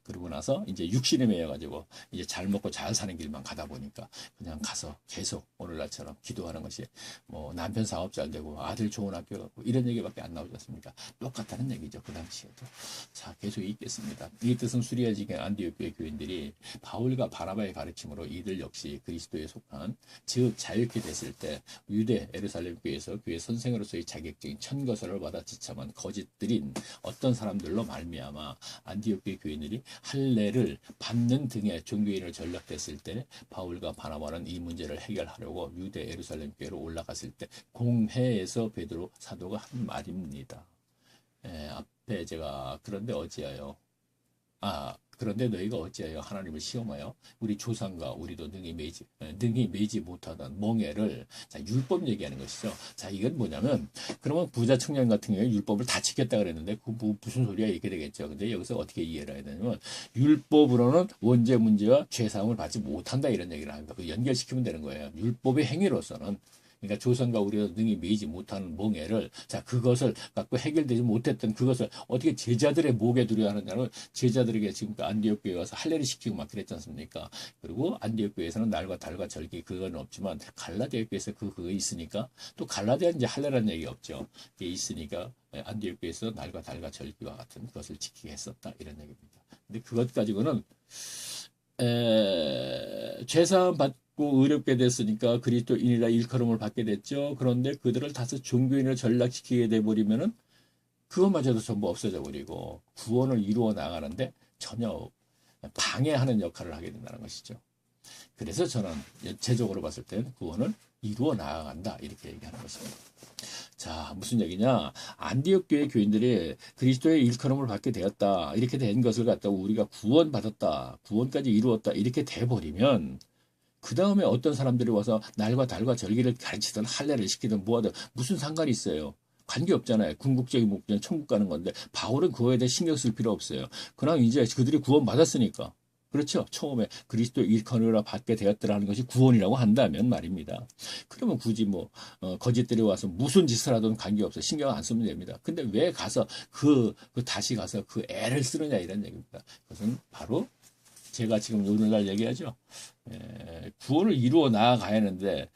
그러고 나서 이제 육신에 매여가지고 이제 잘 먹고 잘 사는 길만 가다 보니까 그냥 가서 계속 오늘날처럼 기도하는 것이 뭐 남편 사업 잘 되고 아들 좋은 학교 가고 이런 얘기밖에 안 나오지 않습니까? 똑같다는 얘기죠. 그 당시에도. 자, 계속 읽겠습니다. 이 뜻은 수리아 지경 안디옥 교회 교인들이 바울과 바나바의 가르침으로 이들 역시 그리스도에 속한 즉 자유케 됐을 때 유대 예루살렘 교회에서 교회 선생으로서의 자격적인 천거설을 받아 지참한 거짓들인 어떤 사람들로 말미암아 안디옥 교회 교인들이 할례를 받는 등의 종교인을 전락됐을 때 바울과 바나바는 이 문제를 해결하려고 유대 예루살렘 교회로 올라갔을 때 공회에서 베드로 사도가 한 말입니다. 앞에 제가 그런데 어찌하여 그런데 너희가 어찌하여 하나님을 시험하여 우리 조상과 우리도 능히 매지 못하던 멍에를 자, 율법 얘기하는 것이죠. 자, 이건 뭐냐면 그러면 부자 청년 같은 경우에 율법을 다 지켰다 그랬는데 그 무슨 소리야 이렇게 되겠죠. 근데 여기서 어떻게 이해를 해야 되냐면 율법으로는 원죄 문제와 죄 사함을 받지 못한다 이런 얘기를 합니다. 그 연결시키면 되는 거예요. 율법의 행위로서는 그러니까 조선과 우리가 능히 매이지 못하는 멍에를 자 그것을 갖고 해결되지 못했던 그것을 어떻게 제자들의 목에 두려 하느냐는 제자들에게 지금 안디옥 교회에 와서 할례를 시키고 막 그랬지 않습니까? 그리고 안디옥 교회에서는 날과 달과 절기 그건 없지만 갈라디아 교회에서 그거 있으니까 또 갈라디아는 이제 할례라는 얘기 없죠. 그게 있으니까 안디옥 교회에서 날과 달과 절기와 같은 것을 지키게 했었다 이런 얘기입니다. 근데 그것 가지고는 죄사함 받고 의롭게 됐으니까 그리스도인이라 일컬음을 받게 됐죠. 그런데 그들을 다시 종교인을 전락시키게 돼버리면은 그것마저도 전부 없어져 버리고 구원을 이루어 나가는데 전혀 방해하는 역할을 하게 된다는 것이죠. 그래서 저는 전체적으로 봤을 때는 구원을 이루어 나아간다 이렇게 얘기하는 것입니다. 자, 무슨 얘기냐? 안디옥 교회 교인들이 그리스도의 일컬음을 받게 되었다. 이렇게 된 것을 갖다가 우리가 구원받았다. 구원까지 이루었다. 이렇게 돼버리면 그 다음에 어떤 사람들이 와서 날과 달과 절기를 가르치든 할례를 시키든 뭐하든 무슨 상관이 있어요. 관계없잖아요. 궁극적인 목표는 천국 가는 건데 바울은 그거에 대해 신경 쓸 필요 없어요. 그냥 이제 그들이 구원받았으니까. 그렇죠. 처음에 그리스도 일컬음을 받게 되었더라는 것이 구원이라고 한다면 말입니다. 그러면 굳이 거짓들이 와서 무슨 짓을 하든 관계없어 신경 안 쓰면 됩니다. 근데 왜 가서 다시 가서 그 애를 쓰느냐 이런 얘기입니다. 그것은 바로 제가 지금 오늘날 얘기하죠. 구원을 이루어 나아가야 하는데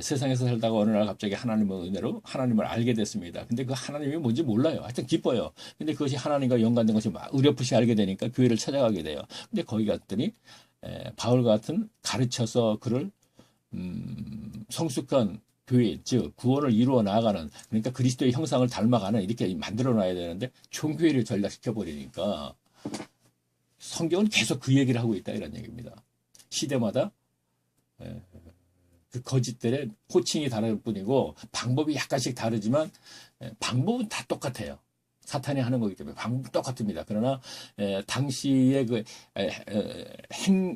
세상에서 살다가 어느 날 갑자기 하나님의 은혜로 하나님을 알게 됐습니다. 근데 그 하나님이 뭔지 몰라요. 하여튼 기뻐요. 근데 그것이 하나님과 연관된 것이 막 의렵없이 알게 되니까 교회를 찾아가게 돼요. 근데 거기 갔더니 바울 같은 가르쳐서 그를 성숙한 교회, 즉 구원을 이루어 나아가는 그러니까 그리스도의 형상을 닮아가는 이렇게 만들어 놔야 되는데 총교회를 전락시켜 버리니까 성경은 계속 그 얘기를 하고 있다 이런 얘기입니다. 시대마다 그 거짓들의 호칭이 다를 뿐이고 방법이 약간씩 다르지만 방법은 다 똑같아요. 사탄이 하는 거기 때문에 방법 똑같습니다. 그러나 당시의 그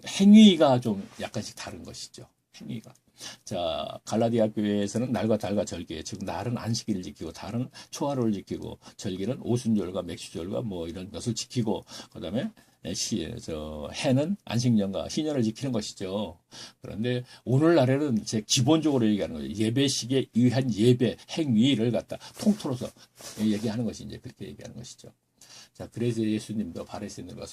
행위가 좀 약간씩 다른 것이죠. 행위가. 자, 갈라디아 교회에서는 날과 달과 절기, 즉 날은 안식일을 지키고 달은 초하루를 지키고 절기는 오순절과 맥주절과 뭐 이런 것을 지키고 그다음에 해는 안식년과 희년을 지키는 것이죠. 그런데 오늘날에는 이제 기본적으로 얘기하는 거죠. 예배식에 의한 예배 행위를 갖다 통틀어서 얘기하는 것이 이제 그렇게 얘기하는 것이죠. 자, 그래서 예수님도 바리새인들과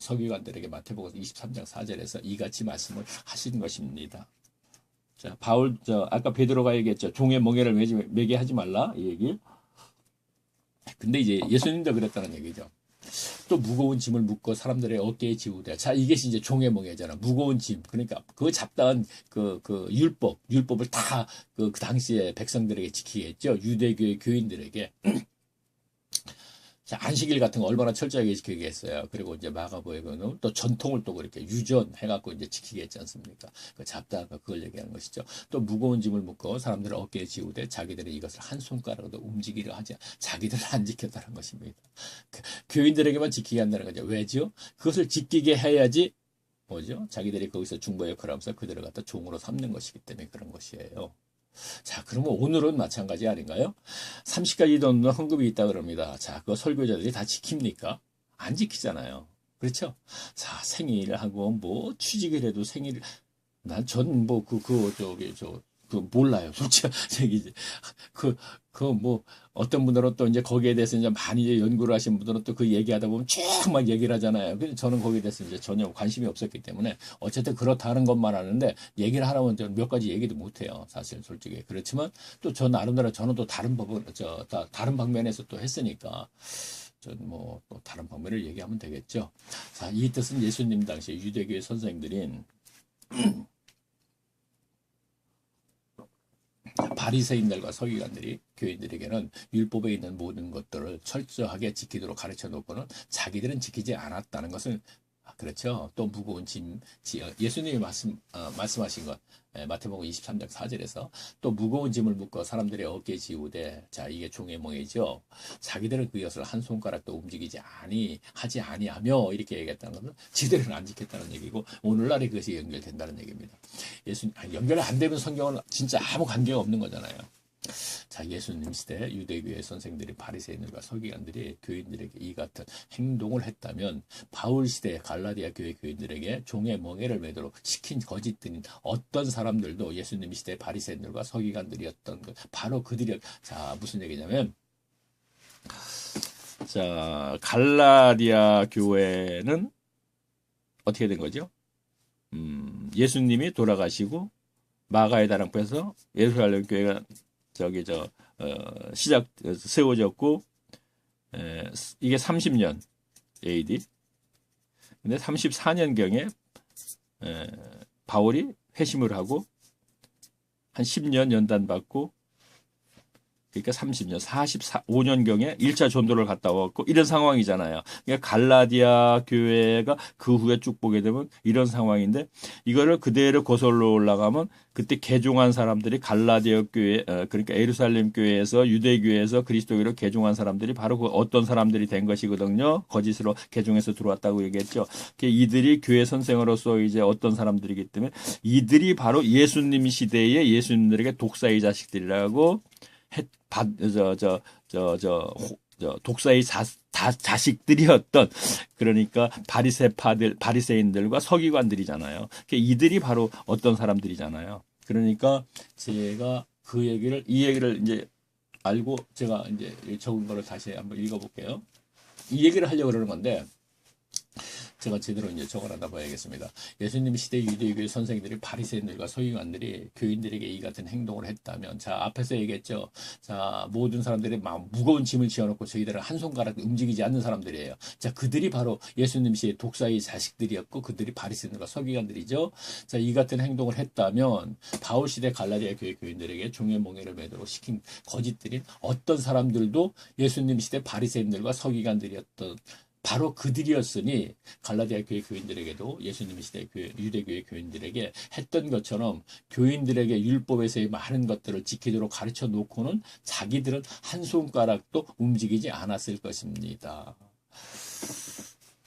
서기관들에게 마태복음 23장 4절에서 이같이 말씀을 하신 것입니다. 자, 아까 베드로가 얘기했죠. 종의 멍에를 매게 하지 말라 이 얘기. 근데 이제 예수님도 그랬다는 얘기죠. 또 무거운 짐을 묶고 사람들의 어깨에 지우되. 자, 이게 이제 종의 멍에잖아. 무거운 짐. 그러니까 그 잡다한 그 율법을 다 그 당시에 백성들에게 지키게 했죠. 유대교의 교인들에게. 자, 안식일 같은 거 얼마나 철저하게 지키게 했어요. 그리고 이제 마가복음에는 또 전통을 또 그렇게 유전해갖고 이제 지키게 했지 않습니까? 그 잡다가 그걸 얘기하는 것이죠. 또 무거운 짐을 묶고 사람들을 어깨에 지우되 자기들은 이것을 한 손가락으로 움직이려 하지 자기들을 안 지켰다는 것입니다. 교인들에게만 지키게 한다는 거죠. 왜죠? 그것을 지키게 해야지 뭐죠? 자기들이 거기서 중보 역할을 하면서 그들을 갖다 종으로 삼는 것이기 때문에 그런 것이에요. 자, 그러면 오늘은 마찬가지 아닌가요? 30가지 넘는 헌금이 있다 그럽니다. 자, 그거 설교자들이 다 지킵니까? 안 지키잖아요. 그렇죠? 자, 생일하고 뭐 취직을 해도 생일, 난 전 뭐 몰라요. 솔직히, 뭐, 어떤 분들은 또 이제 거기에 대해서 이제 많이 이제 연구를 하신 분들은 또 그 얘기하다 보면 쭉 막 얘기를 하잖아요. 그래서 저는 거기에 대해서 이제 전혀 관심이 없었기 때문에 어쨌든 그렇다는 것만 아는데 얘기를 하라면 몇 가지 얘기도 못 해요. 사실 솔직히. 그렇지만 또 저 나름대로 저는 또 다른 법은, 다른 방면에서 또 했으니까 전 뭐 또 다른 방면을 얘기하면 되겠죠. 자, 이 뜻은 예수님 당시 유대교의 선생들인 바리새인들과 서기관들이 교인들에게는 율법에 있는 모든 것들을 철저하게 지키도록 가르쳐 놓고는 자기들은 지키지 않았다는 것을 그렇죠. 또 무거운 예수님이 말씀하신 것 마태복음 23장 4절에서 또 무거운 짐을 묶어 사람들의 어깨에 지우되 자 이게 종의 몽이죠. 자기들은 그것을 한 손가락도 움직이지 하지 아니하며 이렇게 얘기했다는 것은 지들은 안 지켰다는 얘기고 오늘날에 그것이 연결된다는 얘기입니다. 연결 안 되면 성경은 진짜 아무 관계가 없는 거잖아요. 자, 예수님 시대 유대교의 선생들이 바리새인들과 서기관들이 교인들에게 이 같은 행동을 했다면 바울 시대 갈라디아 교회 교인들에게 종의 멍에를 매도록 시킨 거짓들인 어떤 사람들도 예수님 시대 바리새인들과 서기관들이었던 것 바로 그들이 자 무슨 얘기냐면 자 갈라디아 교회는 어떻게 된 거죠? 예수님이 돌아가시고 마가의 다락방에서 예루살렘 교회가 세워졌고, 이게 30년 AD. 근데 34년경에 바울이 회심을 하고 한 10년 연단받고 그러니까 30년, 45년경에 1차 전도를 갔다 왔고 이런 상황이잖아요. 그러니까 갈라디아 교회가 그 후에 쭉 보게 되면 이런 상황인데 이거를 그대로 거슬러 올라가면 그때 개종한 사람들이 갈라디아 교회, 그러니까 예루살렘 교회에서 유대교회에서 그리스도교로 개종한 사람들이 바로 그 어떤 사람들이 된 것이거든요. 거짓으로 개종해서 들어왔다고 얘기했죠. 이들이 교회 선생으로서 이제 어떤 사람들이기 때문에 이들이 바로 예수님 시대에 예수님들에게 독사의 자식들이라고 독사의 자식들이었던 그러니까 바리새인들과 서기관들이잖아요. 이들이 바로 어떤 사람들이잖아요. 그러니까 제가 이 얘기를 이제 알고 제가 이제 적은 거를 다시 한번 읽어볼게요. 이 얘기를 하려고 그러는 건데 제가 제대로 이제 적어놨나 봐야겠습니다. 예수님 시대 유대교의 선생들이 바리새인들과 서기관들이 교인들에게 이 같은 행동을 했다면 자 앞에서 얘기했죠. 자 모든 사람들이 막 무거운 짐을 지어놓고 저희들은 한 손가락 움직이지 않는 사람들이에요. 자 그들이 바로 예수님 시대 독사의 자식들이었고 그들이 바리새인들과 서기관들이죠. 자 이 같은 행동을 했다면 바울 시대 갈라디아 교회 교인들에게 종의 몽에를 매도록 시킨 거짓들인 어떤 사람들도 예수님 시대 바리새인들과 서기관들이었던 바로 그들이었으니 갈라디아 교회 교인들에게도 예수님 시대 유대교회 교인들에게 했던 것처럼 교인들에게 율법에서의 많은 것들을 지키도록 가르쳐 놓고는 자기들은 한 손가락도 움직이지 않았을 것입니다.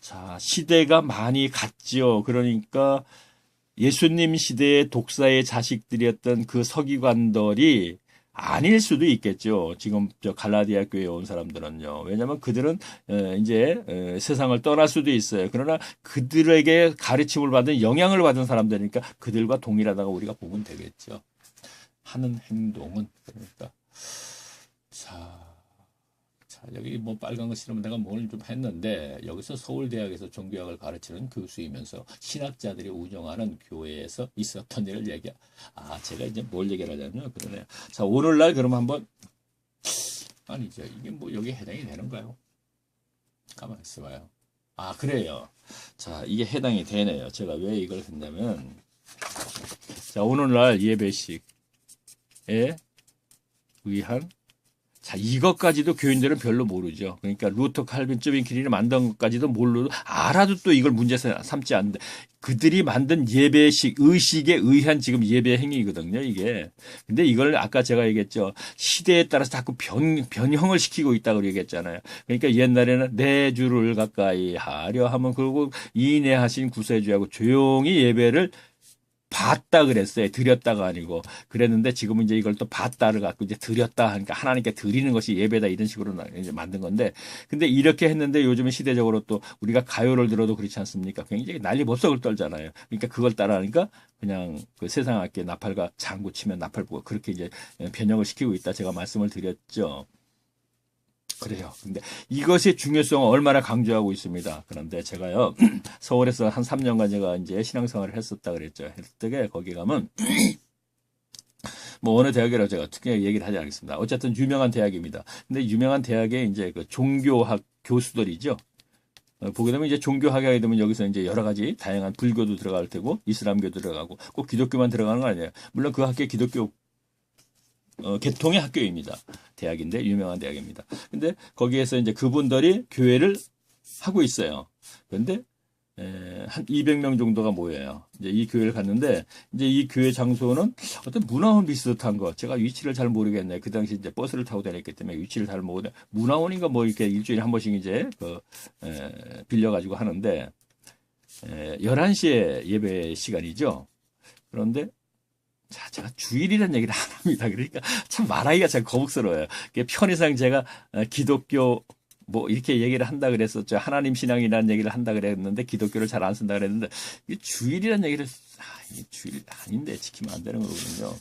자, 시대가 많이 갔죠. 그러니까 예수님 시대의 독사의 자식들이었던 그 서기관들이 아닐 수도 있겠죠. 지금 저 갈라디아 교회에 온 사람들은요. 왜냐하면 그들은 이제 세상을 떠날 수도 있어요. 그러나 그들에게 가르침을 받은 영향을 받은 사람들이니까 그들과 동일하다고 우리가 보면 되겠죠. 하는 행동은 그러니까 자 여기 뭐 빨간 거 싫으면 내가 뭘 좀 했는데 여기서 서울대학에서 종교학을 가르치는 교수이면서 신학자들이 운영하는 교회에서 있었던 일을 제가 이제 뭘 얘기를 하자면 그러네요. 자 오늘날 그럼 한번 아니죠 이게 뭐 여기에 해당이 되는가요? 가만히 있어봐요. 그래요. 자 이게 해당이 되네요. 제가 왜 이걸 했냐면 자 오늘날 예배식에 의한 자, 이것까지도 교인들은 별로 모르죠. 그러니까 루터 칼빈 쯔윙키린이 만든 것까지도 모르도 알아도 또 이걸 문제 삼지 않는데 그들이 만든 예배식, 의식에 의한 지금 예배 행위거든요, 이게. 근데 이걸 아까 제가 얘기했죠. 시대에 따라서 자꾸 변형을 시키고 있다고 얘기했잖아요. 그러니까 옛날에는 내 주를 가까이 하려 하면 그리고 인내하신 구세주하고 조용히 예배를 봤다 그랬어요. 드렸다가 아니고. 그랬는데 지금은 이제 이걸 또 봤다를 갖고 이제 드렸다 하니까 하나님께 드리는 것이 예배다 이런 식으로 이제 만든 건데. 근데 이렇게 했는데 요즘은 시대적으로 또 우리가 가요를 들어도 그렇지 않습니까? 굉장히 난리 법석을 떨잖아요. 그러니까 그걸 따라하니까 그냥 그 세상학계 나팔과 장구 치면 나팔 부고 그렇게 이제 변형을 시키고 있다. 제가 말씀을 드렸죠. 그래요. 근데 이것의 중요성을 얼마나 강조하고 있습니다. 그런데 제가요, 서울에서 한 3년간 제가 이제 신앙생활을 했었다 그랬죠. 했을 때 거기 가면, 뭐 어느 대학이라고 제가 특별히 얘기를 하지 않겠습니다. 어쨌든 유명한 대학입니다. 근데 유명한 대학에 이제 그 종교학 교수들이죠. 보게 되면 이제 종교학에 되면 여기서 이제 여러 가지 다양한 불교도 들어갈 테고, 이슬람교도 들어가고, 꼭 기독교만 들어가는 거 아니에요. 물론 그 학교에 기독교 개통의 학교입니다. 대학인데 유명한 대학입니다. 근데 거기에서 이제 그분들이 교회를 하고 있어요. 그런데 한 200명 정도가 모여요. 이제 이 교회를 갔는데 이제 이 교회 장소는 어떤 문화원 비슷한 거. 제가 위치를 잘 모르겠네. 그 당시 이제 버스를 타고 다녔기 때문에 위치를 잘 모르겠네. 문화원인가 뭐 이렇게 일주일에 한 번씩 이제 빌려가지고 하는데 11시에 예배 시간이죠. 그런데 자, 제가 주일이라는 얘기를 안 합니다. 그러니까 참 말하기가 참 거북스러워요. 편의상 제가 기독교 뭐 이렇게 얘기를 한다 그랬었죠. 하나님 신앙이라는 얘기를 한다 그랬는데 기독교를 잘 안 쓴다 그랬는데 이 주일이라는 얘기를 이게 주일 아닌데 지키면 안 되는 거거든요.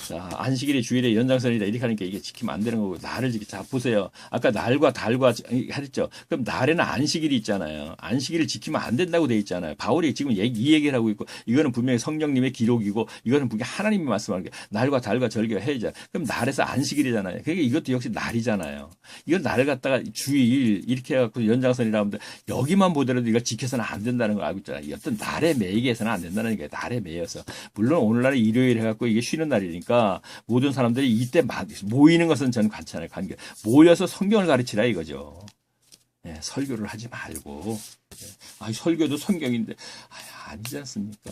자, 안식일이 주일의 연장선이다 이렇게 하니까 이게 지키면 안 되는 거고 날을 자 보세요. 아까 날과 달과 했죠. 그럼 날에는 안식일이 있잖아요. 안식일을 지키면 안 된다고 돼 있잖아요. 바울이 지금 이 얘기를 하고 있고 이거는 분명히 성령님의 기록이고 이거는 분명히 하나님이 말씀하는 게 날과 달과 절기가 해야죠. 그럼 날에서 안식일이잖아요. 그러니까 이것도 역시 날이잖아요. 이걸 날을 갖다가 주일 이렇게 해갖고 연장선이라고 하는데 여기만 보더라도 이걸 지켜서는 안 된다는 걸 알고 있잖아요. 어떤 날에 매이게 해서는 안 된다는 게 날에 매여서 물론 오늘날은 일요일 해갖고 이게 쉬는 날이 그러니까 모든 사람들이 이때 모이는 것은 저는 괜찮아요. 관계 모여서 성경을 가르치라 이거죠. 네, 설교를 하지 말고 설교도 성경인데 아니지 않습니까?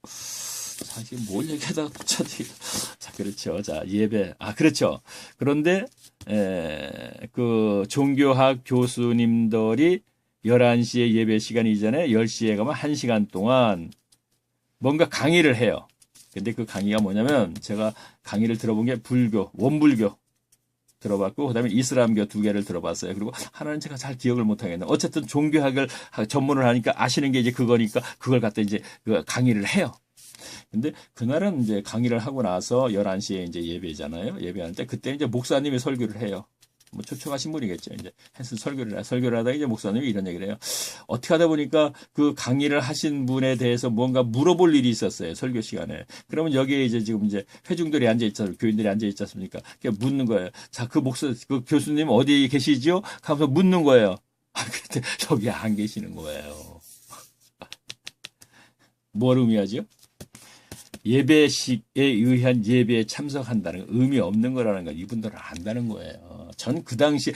사실 뭘 얘기하다가 붙여지. 자, 그렇죠. 자, 예배. 그렇죠. 그런데 그 종교학 교수님들이 11시에 예배 시간 이전에 10시에 가면 1시간 동안 뭔가 강의를 해요. 근데 그 강의가 뭐냐면 제가 강의를 들어본 게 불교, 원불교 들어봤고 그다음에 이슬람교 2개를 들어봤어요. 그리고 하나는 제가 잘 기억을 못 하겠네. 어쨌든 종교학을 전문을 하니까 아시는 게 이제 그거니까 그걸 갖다 이제 그 강의를 해요. 근데 그날은 이제 강의를 하고 나서 11시에 이제 예배잖아요. 예배할 때 그때 이제 목사님이 설교를 해요. 뭐 초청하신 분이겠죠. 이제 해서 설교를 하다가 이제 목사님이 이런 얘기를 해요. 어떻게 하다 보니까 그 강의를 하신 분에 대해서 뭔가 물어볼 일이 있었어요. 설교 시간에. 그러면 여기에 이제 지금 이제 회중들이 앉아 있잖아요. 교인들이 앉아 있지 않습니까? 그러니까 묻는 거예요. 자, 그 그 교수님 어디 계시죠? 하면서 묻는 거예요. 그때 여기 안 계시는 거예요. 뭘 의미하죠? 예배식에 의한 예배에 참석한다는 의미 없는 거라는 걸 이분들은 안다는 거예요. 전 그 당시에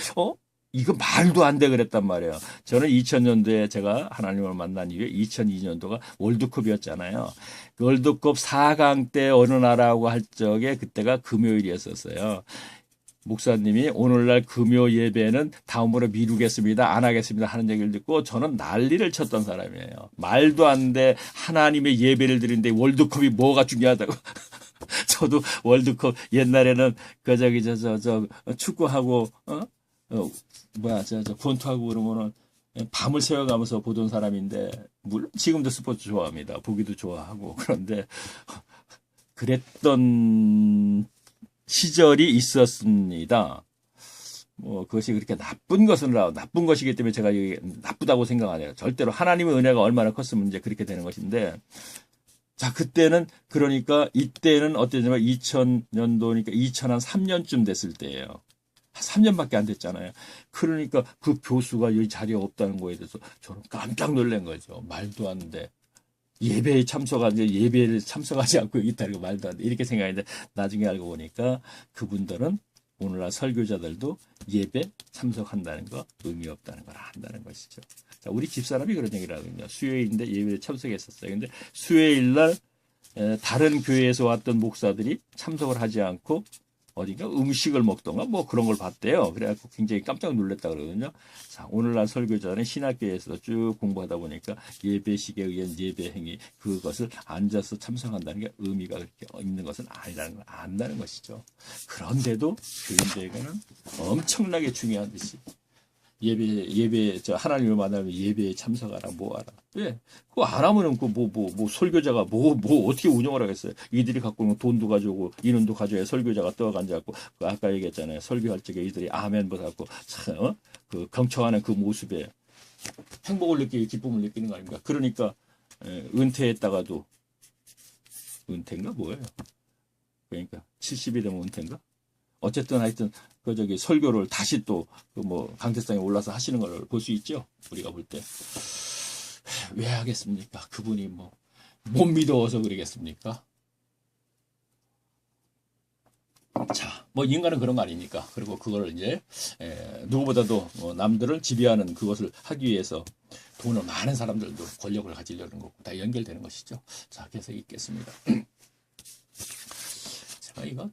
이거 말도 안 돼 그랬단 말이에요. 저는 2000년도에 제가 하나님을 만난 이후에 2002년도가 월드컵이었잖아요. 그 월드컵 4강 때 어느 나라하고 할 적에 그때가 금요일이었었어요. 목사님이 오늘날 금요 예배는 다음으로 미루겠습니다. 안 하겠습니다. 하는 얘기를 듣고 저는 난리를 쳤던 사람이에요. 말도 안 돼. 하나님의 예배를 드리는데 월드컵이 뭐가 중요하다고. 저도 월드컵 옛날에는 축구하고 권투하고 그러면은 밤을 새워가면서 보던 사람인데 물론 지금도 스포츠 좋아합니다. 보기도 좋아하고 그런데 그랬던 시절이 있었습니다. 뭐 그것이 그렇게 나쁜 것이기 때문에 제가 나쁘다고 생각 안 해요. 절대로 하나님의 은혜가 얼마나 컸으면 이제 그렇게 되는 것인데 자 그때는 그러니까 이때는 어땠냐면 2000년도니까 2003년쯤 됐을 때예요. 3년밖에 안 됐잖아요. 그러니까 그 교수가 여기 자리에 없다는 거에 대해서 저는 깜짝 놀란 거죠. 말도 안 돼. 예배에 참석하지 않고 여기 있다는 거 말도 안 돼. 이렇게 생각했는데 나중에 알고 보니까 그분들은 오늘날 설교자들도 예배 참석한다는 거 의미 없다는 걸 안다는 것이죠. 자, 우리 집사람이 그런 얘기를 하거든요. 수요일인데 예배에 참석했었어요. 근데 수요일 날 다른 교회에서 왔던 목사들이 참석을 하지 않고 어딘가 음식을 먹던가 뭐 그런 걸 봤대요. 그래갖고 굉장히 깜짝 놀랐다 그러거든요. 자, 오늘날 설교자는 신학교에서 쭉 공부하다 보니까 예배식에 의한 예배 행위 그것을 앉아서 참석한다는 게 의미가 그렇게 있는 것은 아니라는 걸 안다는 것이죠. 그런데도 교인들에게는 엄청나게 중요한 듯이 예배, 하나님을 만나면 예배에 참석하라, 뭐 하라. 왜? 그거 안 하면은, 설교자가 어떻게 운영을 하겠어요? 이들이 갖고 있는 돈도 가져오고, 인원도 가져야 설교자가 떠가앉아갖고, 아까 얘기했잖아요. 설교할 적에 이들이 아멘 받아갖고, 참, 경청하는 그 모습에 행복을 느끼고, 기쁨을 느끼는 거 아닙니까? 그러니까, 은퇴했다가도, 은퇴인가 뭐예요? 그러니까, 70이 되면 은퇴인가? 어쨌든 하여튼 설교를 다시 또 강대상에 올라서 하시는 걸 볼 수 있죠. 우리가 볼 때 왜 하겠습니까? 그분이 못 믿어서 그러겠습니까? 자, 인간은 그런 거 아닙니까? 그리고 그걸 이제 누구보다도 남들을 지배하는 그것을 하기 위해서 돈을 많은 사람들도 권력을 가지려는 거고 다 연결되는 것이죠. 자, 계속 읽겠습니다. 제가 이거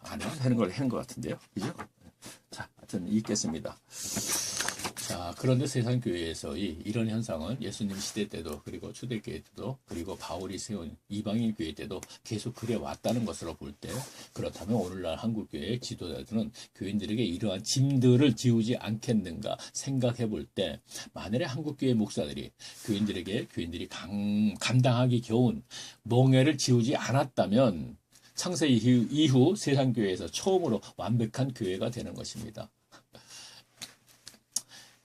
안 해도 되는 걸 하는 것 같은데요. 그죠? 자, 하여튼 읽겠습니다. 자, 그런데 세상 교회에서 이런 현상은 예수님 시대 때도 그리고 초대교회 때도 그리고 바울이 세운 이방인 교회 때도 계속 그래 왔다는 것으로 볼 때 그렇다면 오늘날 한국교회 지도자들은 교인들에게 이러한 짐들을 지우지 않겠는가 생각해 볼 때 만일에 한국교회 목사들이 교인들이 감당하기 겨운 멍해를 지우지 않았다면 창세 이후 세상교회에서 처음으로 완벽한 교회가 되는 것입니다.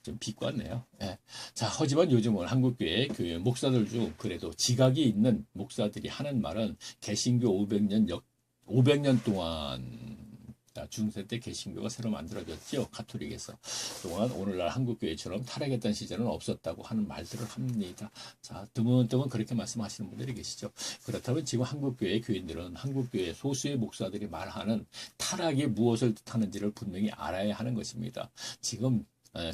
좀 비꼬았네요. 예. 자, 하지만 요즘은 한국교회 교회 목사들 중 그래도 지각이 있는 목사들이 하는 말은 개신교 500년 동안 중세 때 개신교가 새로 만들어졌죠. 가톨릭에서. 동안 오늘날 한국교회처럼 타락했던 시절은 없었다고 하는 말들을 합니다. 자, 드문드문 그렇게 말씀하시는 분들이 계시죠. 그렇다면 지금 한국교회 교인들은 한국교회 소수의 목사들이 말하는 타락이 무엇을 뜻하는지를 분명히 알아야 하는 것입니다.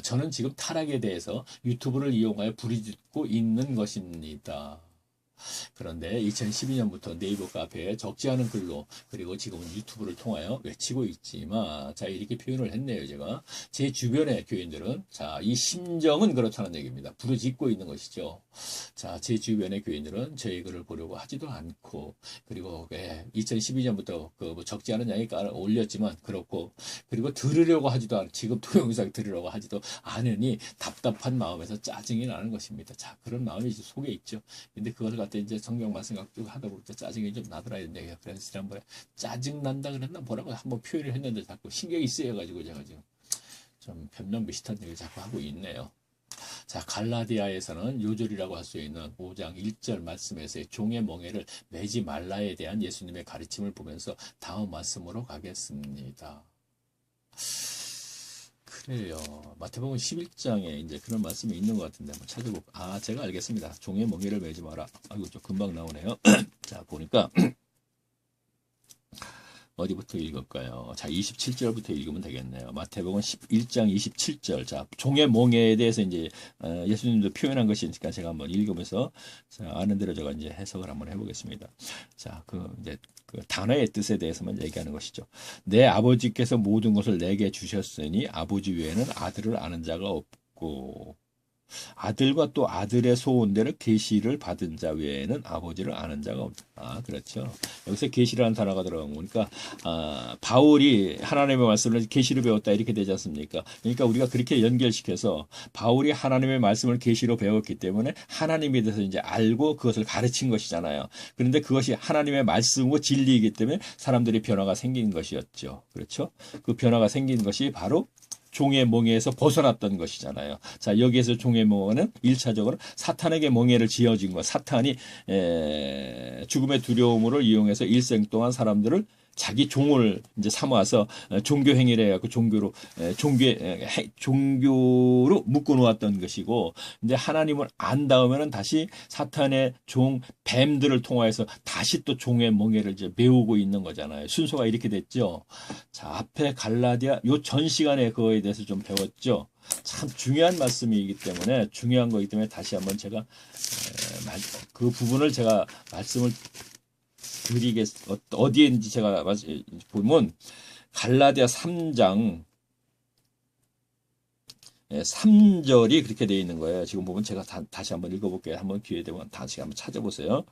저는 지금 타락에 대해서 유튜브를 이용하여 부르짖고 있는 것입니다. 그런데 2012년부터 네이버 카페에 적지 않은 글로 그리고 지금은 유튜브를 통하여 외치고 있지만 자 이렇게 표현을 했네요. 제가 제 주변의 교인들은 자 이 심정은 그렇다는 얘기입니다. 부르짖고 있는 것이죠. 자 제 주변의 교인들은 제 글을 보려고 하지도 않고 그리고 2012년부터 적지 않은 양이 올렸지만 그렇고 그리고 들으려고 하지도 않고 지금 동영상 들으려고 하지도 않으니 답답한 마음에서 짜증이 나는 것입니다. 자 그런 마음이 속에 있죠. 근데 그걸 갖다 이제 성경 말씀 갖고 하다 보니까 짜증이 좀 나더라 이런 얘기가 그래서 지난번에 짜증 난다 그랬나 뭐라고 한번 표현을 했는데 자꾸 신경이 쓰여가지고 제가 지금 좀 변명 비슷한 얘기를 자꾸 하고 있네요. 자 갈라디아에서는 요절이라고 할 수 있는 5장 1절 말씀에서의 종의 멍에를 매지 말라에 대한 예수님의 가르침을 보면서 다음 말씀으로 가겠습니다. 그래요. 마태복음 11장에 이제 그런 말씀이 있는 것 같은데 한번 찾아볼까? 제가 알겠습니다. 종의 멍에를 매지 마라. 아이고, 좀 금방 나오네요. 자, 보니까 어디부터 읽을까요? 자, 27절부터 읽으면 되겠네요. 마태복음 11장 27절. 자, 종의 멍에에 대해서 이제 예수님도 표현한 것이니까 제가 한번 읽으면서 아는 대로 제가 이제 해석을 한번 해보겠습니다. 자, 이제 그 단어의 뜻에 대해서만 얘기하는 것이죠. 내 아버지께서 모든 것을 내게 주셨으니 아버지 외에는 아들을 아는 자가 없고 아들과 또 아들의 소원대로 계시를 받은 자 외에는 아버지를 아는 자가 없다. 그렇죠. 여기서 계시라는 단어가 들어간 거니까 바울이 하나님의 말씀을 계시로 배웠다 이렇게 되지 않습니까? 그러니까 우리가 그렇게 연결시켜서 바울이 하나님의 말씀을 계시로 배웠기 때문에 하나님에 대해서 이제 알고 그것을 가르친 것이잖아요. 그런데 그것이 하나님의 말씀과 진리이기 때문에 사람들이 변화가 생긴 것이었죠. 그렇죠? 그 변화가 생긴 것이 바로 종의 멍에에서 벗어났던 것이잖아요. 자, 여기에서 종의 멍에는 1차적으로 사탄에게 멍에를 지어진 것. 사탄이 죽음의 두려움을 이용해서 일생 동안 사람들을 자기 종을 이제 삼아서 종교 행위를 해갖고 종교로 묶어 놓았던 것이고, 이제 하나님을 안 다음에는 다시 사탄의 종 뱀들을 통하여서 다시 또 종의 멍에를 이제 메우고 있는 거잖아요. 순서가 이렇게 됐죠. 자, 앞에 갈라디아 요 전 시간에 그거에 대해서 좀 배웠죠. 참 중요한 말씀이기 때문에 중요한 거기 때문에 다시 한번 제가 그 부분을 제가 말씀을 드리겠, 어디에 있는지 제가 보면, 갈라디아 3장, 3절이 그렇게 되어 있는 거예요. 지금 보면 제가 다시 한번 읽어볼게요. 한번 기회 되면 다시 한번 찾아보세요.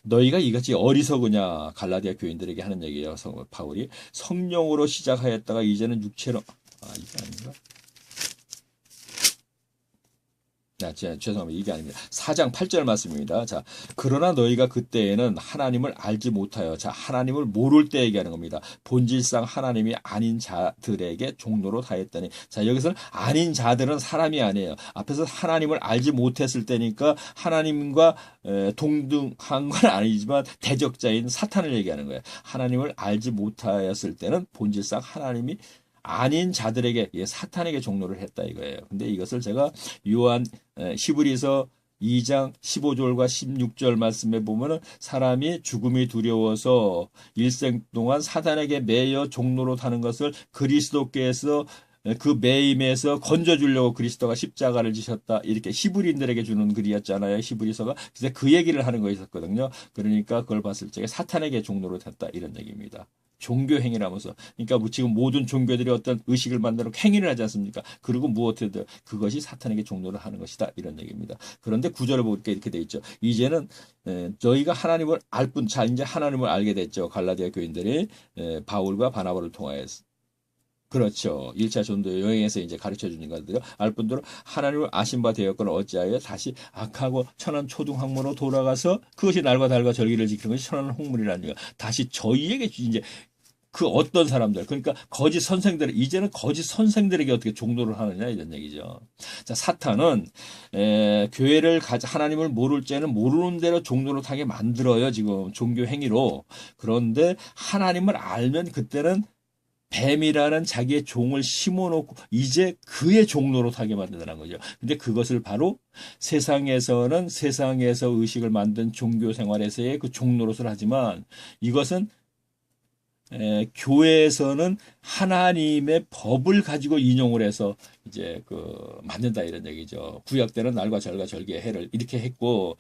너희가 이같이 어리석으냐, 갈라디아 교인들에게 하는 얘기예요. 바울이 성령으로 시작하였다가 이제는 육체로, 이게 아닌가? 죄송합니다. 이게 아닙니다. 4장 8절 말씀입니다. 자, 그러나 너희가 그때에는 하나님을 알지 못하여, 자, 하나님을 모를 때 얘기하는 겁니다. 본질상 하나님이 아닌 자들에게 종로로 다했더니, 자, 여기서는 아닌 자들은 사람이 아니에요. 앞에서 하나님을 알지 못했을 때니까 하나님과 동등한 건 아니지만 대적자인 사탄을 얘기하는 거예요. 하나님을 알지 못하였을 때는 본질상 하나님이 아닌 자들에게, 사탄에게 종로를 했다 이거예요. 근데 이것을 제가 요한 히브리서 2장 15절과 16절 말씀에 보면은 사람이 죽음이 두려워서 일생 동안 사탄에게 매여 종로로 타는 것을 그리스도께서 그 매임에서 건져주려고 그리스도가 십자가를 지셨다. 이렇게 히브리인들에게 주는 글이었잖아요. 히브리서가. 그래서 그 얘기를 하는 거 있었거든요. 그러니까 그걸 봤을 적에 사탄에게 종로로 됐다. 이런 얘기입니다. 종교 행위라면서. 그러니까 지금 모든 종교들이 어떤 의식을 만들어 행위를 하지 않습니까? 그리고 무엇이든 그것이 사탄에게 종로를 하는 것이다. 이런 얘기입니다. 그런데 구절을 보니까 이렇게 돼 있죠. 이제는 저희가 하나님을 알 뿐, 자, 이제 하나님을 알게 됐죠. 갈라디아 교인들이 바울과 바나바를 통하여서. 그렇죠. 1차 전도 여행에서 이제 가르쳐 주는 것들요. 알 뿐더러 하나님을 아신 바 되었거늘 어찌하여 다시 악하고 천한 초등학문으로 돌아가서 그것이 날과 달과 절기를 지키는 것이 천한 홍물이라니까. 다시 저희에게 이제 그 어떤 사람들, 그러니까 거짓 선생들, 이제는 거짓 선생들에게 어떻게 종로를 하느냐 이런 얘기죠. 자, 사탄은 교회를 하나님을 모를 때는 모르는 대로 종로를 타게 만들어요. 지금 종교 행위로. 그런데 하나님을 알면 그때는 뱀이라는 자기의 종을 심어놓고 이제 그의 종로로 타게 만든다는 거죠. 근데 그것을 바로 세상에서는 세상에서 의식을 만든 종교 생활에서의 그 종로로서 하지만 이것은 교회에서는 하나님의 법을 가지고 인용을 해서 이제 만든다 이런 얘기죠. 구약 때는 날과 절과 절기의 해를 이렇게 했고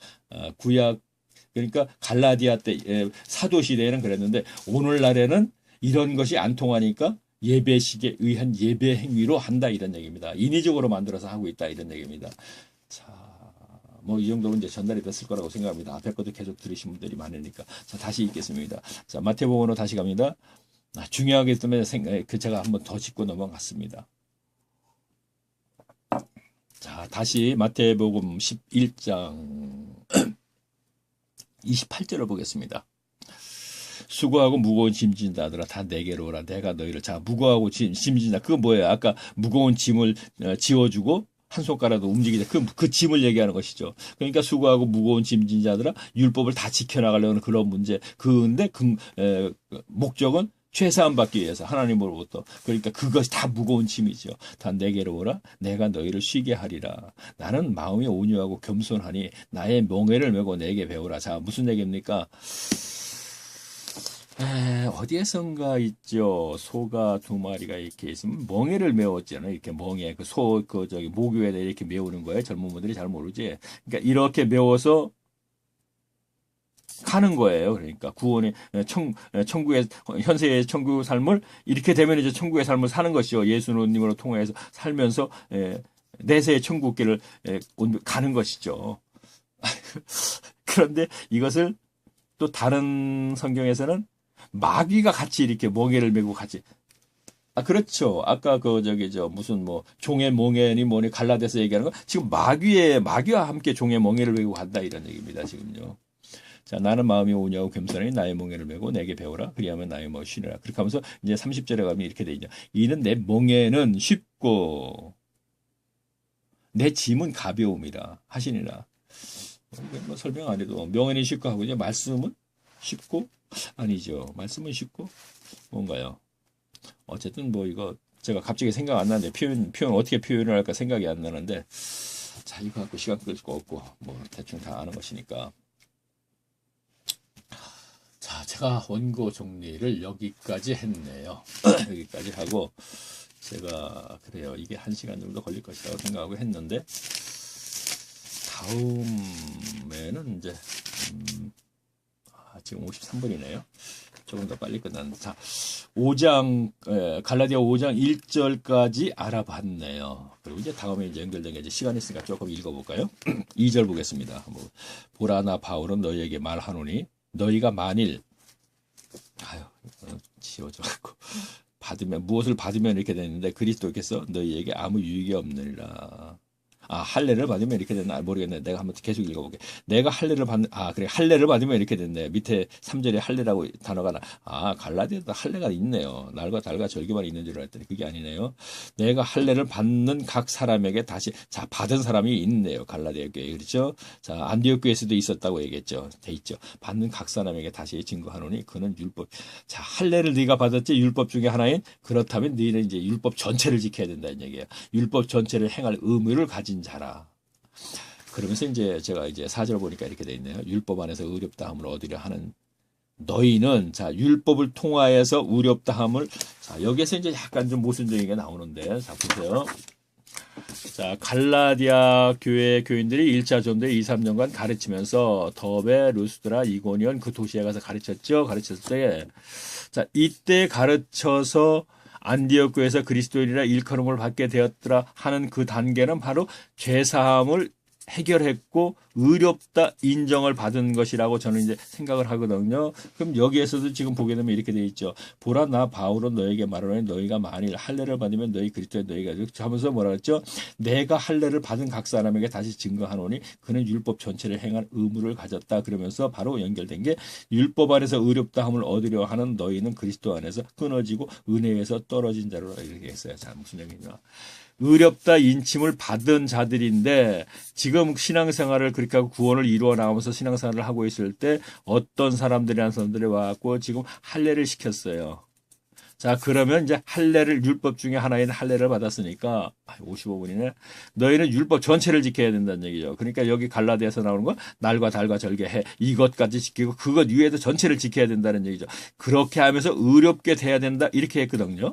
구약 그러니까 갈라디아 때 사도 시대에는 그랬는데 오늘날에는 이런 것이 안 통하니까 예배식에 의한 예배 행위로 한다 이런 얘기입니다. 인위적으로 만들어서 하고 있다 이런 얘기입니다. 자, 뭐 이 정도면 이제 전달이 됐을 거라고 생각합니다. 앞에 것도 계속 들으신 분들이 많으니까. 자, 다시 읽겠습니다. 자, 마태복음으로 다시 갑니다. 중요하기 때문에 제가 한번 더 짚고 넘어갔습니다. 자, 다시 마태복음 11장 28절을 보겠습니다. 수고하고 무거운 짐진 자들아 다 내게로 오라. 내가 너희를. 자, 무거워하고 짐진 자. 그거 뭐예요? 아까 무거운 짐을 지워주고 한 손가락도 움직이자. 그 짐을 얘기하는 것이죠. 그러니까 수고하고 무거운 짐진 자들아 율법을 다 지켜나가려는 그런 문제. 근데 목적은 최사함 받기 위해서 하나님으로부터. 그러니까 그것이 다 무거운 짐이죠. 다 내게로 오라. 내가 너희를 쉬게 하리라. 나는 마음이 온유하고 겸손하니 나의 멍에를 메고 내게 배우라. 자, 무슨 얘기입니까? 어디에선가 있죠. 소가 2마리가 이렇게 있으면 멍에를 메웠잖아요. 이렇게 멍에 목유에다 이렇게 메우는 거예요. 젊은 분들이 잘 모르지. 그러니까 이렇게 메워서 가는 거예요. 그러니까 구원의 천국의 현세의 천국 삶을 이렇게 되면 이제 천국의 삶을 사는 것이죠. 예수님으로 통해서 살면서 내세의 천국길을 가는 것이죠. 그런데 이것을 또 다른 성경에서는 마귀가 같이 이렇게 멍에를 메고 같이. 그렇죠. 아까 무슨 종의 멍에니 뭐니 갈라디아서 얘기하는 거 지금 마귀와 함께 종의 멍에를 메고 간다 이런 얘기입니다. 지금요. 자, 나는 마음이 오냐고 겸손하니 나의 멍에를 메고 내게 배우라. 그리하면 나의 쉬느라. 그렇게 하면서 이제 30절에 가면 이렇게 돼 있죠. 이는 내 멍에는 쉽고 내 짐은 가벼움이라 하시니라. 뭐 설명 안 해도 명예는 쉽고 하고 이제 말씀은 쉽고 아니죠. 말씀은 쉽고 뭔가요? 어쨌든 이거 제가 갑자기 생각 안 나는데 표현 어떻게 표현을 할까 생각이 안 나는데 자, 이거 갖고 시간 끌 수가 없고 대충 다 아는 것이니까. 자, 제가 원고 정리를 여기까지 했네요. 여기까지 하고 제가 그래요. 이게 1시간 정도 걸릴 것이라고 생각하고 했는데 다음에는 이제 지금 53분이네요. 조금 더 빨리 끝났는데. 자, 5장, 갈라디아 5장 1절까지 알아봤네요. 그리고 이제 다음에 이제 연결된 게 이제 시간이 있으니까 조금 읽어볼까요? 2절 보겠습니다. 뭐, 보라 나 바울은 너희에게 말하노니 너희가 만일 지워져갖고 받으면 무엇을 받으면 이렇게 되는데 그리스도께서 너희에게 아무 유익이 없느니라. 할례를 받으면 이렇게 됐나 모르겠네. 내가 한번 계속 읽어볼게. 내가 할례를 받는 그래 할례를 받으면 이렇게 됐네. 밑에 3절에 할례라고 단어가 갈라디아도 할례가 있네요. 날과 달과 절기만 있는 줄 알았더니 그게 아니네요. 내가 할례를 받는 각 사람에게 다시 받은 사람이 있네요. 갈라디아 교회 그렇죠? 자 안디옥 교회에서도 있었다고 얘기했죠. 돼 있죠. 받는 각 사람에게 다시 증거하노니 그는 율법. 자 할례를 네가 받았지 율법 중에 하나인 그렇다면 너희는 이제 율법 전체를 지켜야 된다는 얘기예요. 율법 전체를 행할 의무를 가진 자라. 그러면서 이제 제가 이제 4절 보니까 이렇게 돼 있네요. 율법 안에서 의롭다함을 얻으려 하는 너희는 율법을 통하여서 의롭다함을 여기에서 이제 약간 좀 모순적인 게 나오는데 자 보세요. 자 갈라디아 교회 교인들이 1차 전도에 2, 3년간 가르치면서 더베, 루스드라, 이고니온 그 도시에 가서 가르쳤을 때 자 이때 가르쳐서 안디옥 교회에서 그리스도인이라 일컬음을 받게 되었더라 하는 그 단계는 바로 죄사함을 해결했고 의롭다 인정을 받은 것이라고 저는 이제 생각을 하거든요. 그럼 여기에서도 지금 보게 되면 이렇게 돼 있죠. 보라 나 바울은 너에게 말하노니 너희가 만일 할례를 받으면 너희 그리스도의 너희가 하면서 뭐라 그랬죠? 내가 할례를 받은 각 사람에게 다시 증거하노니 그는 율법 전체를 행할 의무를 가졌다. 그러면서 바로 연결된 게 율법 안에서 의롭다함을 얻으려 하는 너희는 그리스도 안에서 끊어지고 은혜에서 떨어진 자로 이렇게 했어요. 자 무슨 얘기냐? 의롭다 인침을 받은 자들인데 지금 신앙생활을 그렇게 하고 구원을 이루어 나가면서 신앙생활을 하고 있을 때 어떤 사람들이 와갖고 지금 할례를 시켰어요. 자 그러면 이제 할례를 율법 중에 하나인 할례를 받았으니까 55분이네. 너희는 율법 전체를 지켜야 된다는 얘기죠. 그러니까 여기 갈라디아에서 나오는 건 날과 달과 절개해 이것까지 지키고 그것 위에도 전체를 지켜야 된다는 얘기죠. 그렇게 하면서 의롭게 돼야 된다 이렇게 했거든요.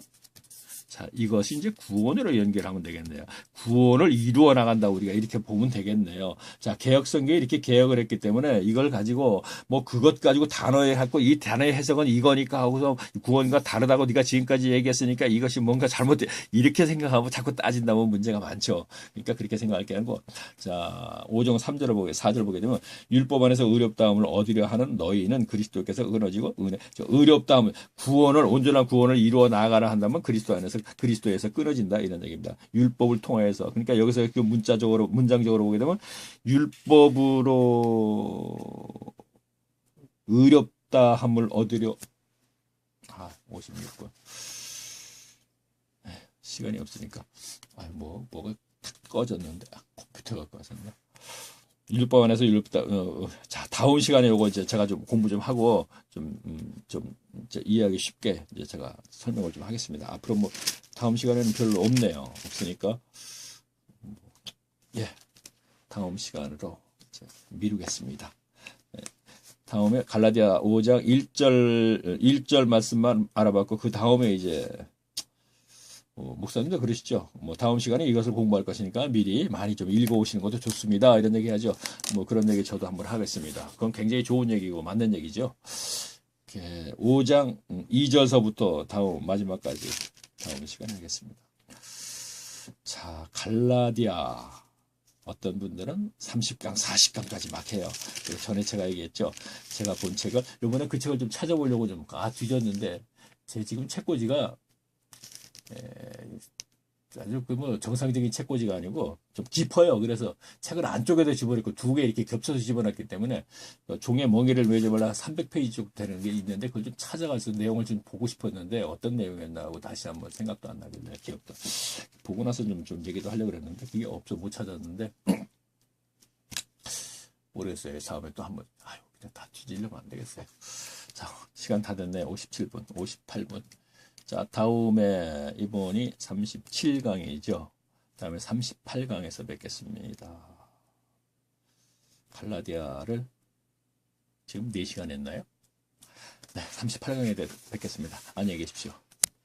자, 이것이 이제 구원으로 연결하면 되겠네요. 구원을 이루어 나간다 우리가 이렇게 보면 되겠네요. 자, 개혁성경이 이렇게 개혁을 했기 때문에 이걸 가지고 뭐 그것 가지고 단어에 갖고 이 단어의 해석은 이거니까 하고서 구원과 다르다고 네가 지금까지 얘기했으니까 이것이 뭔가 잘못돼 이렇게 생각하고 자꾸 따진다면 문제가 많죠. 그러니까 그렇게 생각할 게 아니고 자, 5종 3절을 보게 4절 보게 되면 율법 안에서 의롭다함을 얻으려 하는 너희는 그리스도께서 끊어지고 의롭다함을 구원을 온전한 구원을 이루어 나가라 한다면 그리스도에서 끊어진다 이런 얘기입니다. 율법을 통해서 그러니까 여기서 그 문장적으로 보게 되면 율법으로 의롭다함을 얻으려 56분 시간이 없으니까 뭐가 꺼졌는데 컴퓨터 갖고 왔었나? 율법 안에서 율법다. 자 다음 시간에 요거 이제 제가 좀 공부 좀 하고 좀 이해하기 쉽게 이제 제가 설명을 좀 하겠습니다. 앞으로 뭐 다음 시간에는 별로 없으니까 다음 시간으로 미루겠습니다. 다음에 갈라디아 5장 1절 말씀만 알아봤고 그 다음에 이제 목사님도 그러시죠. 뭐 다음 시간에 이것을 공부할 것이니까 미리 많이 좀 읽어오시는 것도 좋습니다. 이런 얘기 하죠. 뭐 그런 얘기 저도 한번 하겠습니다. 그건 굉장히 좋은 얘기고 맞는 얘기죠. 5장 2절서부터 다음 마지막까지 다음 시간에 하겠습니다. 자, 갈라디아 어떤 분들은 30강, 40강까지 막 해요. 전에 제가 얘기했죠. 제가 본 책을 이번에 그 책을 좀 찾아보려고 좀 뒤졌는데 제 지금 책꽂이가 아주 뭐 정상적인 책꽂이가 아니고 좀 깊어요. 그래서 책을 안쪽에다 집어넣고 두 개 이렇게 겹쳐서 집어넣기 때문에 종의 멍에를 매집으려 300페이지 정도 되는 게 있는데 그걸 좀 찾아가서 내용을 좀 보고 싶었는데 어떤 내용이었나 하고 다시 한번 생각도 안 나길래 기억도 보고 나서 좀 얘기도 하려고 그랬는데 그게 없어 못 찾았는데 모르겠어요. 다음에 또 한번 그냥 다 뒤지려면 안 되겠어요. 자 시간 다 됐네. 57분 58분 자, 다음에 이번이 37강이죠. 다음에 38강에서 뵙겠습니다. 갈라디아를 지금 4시간 했나요? 네, 38강에 뵙겠습니다. 안녕히 계십시오.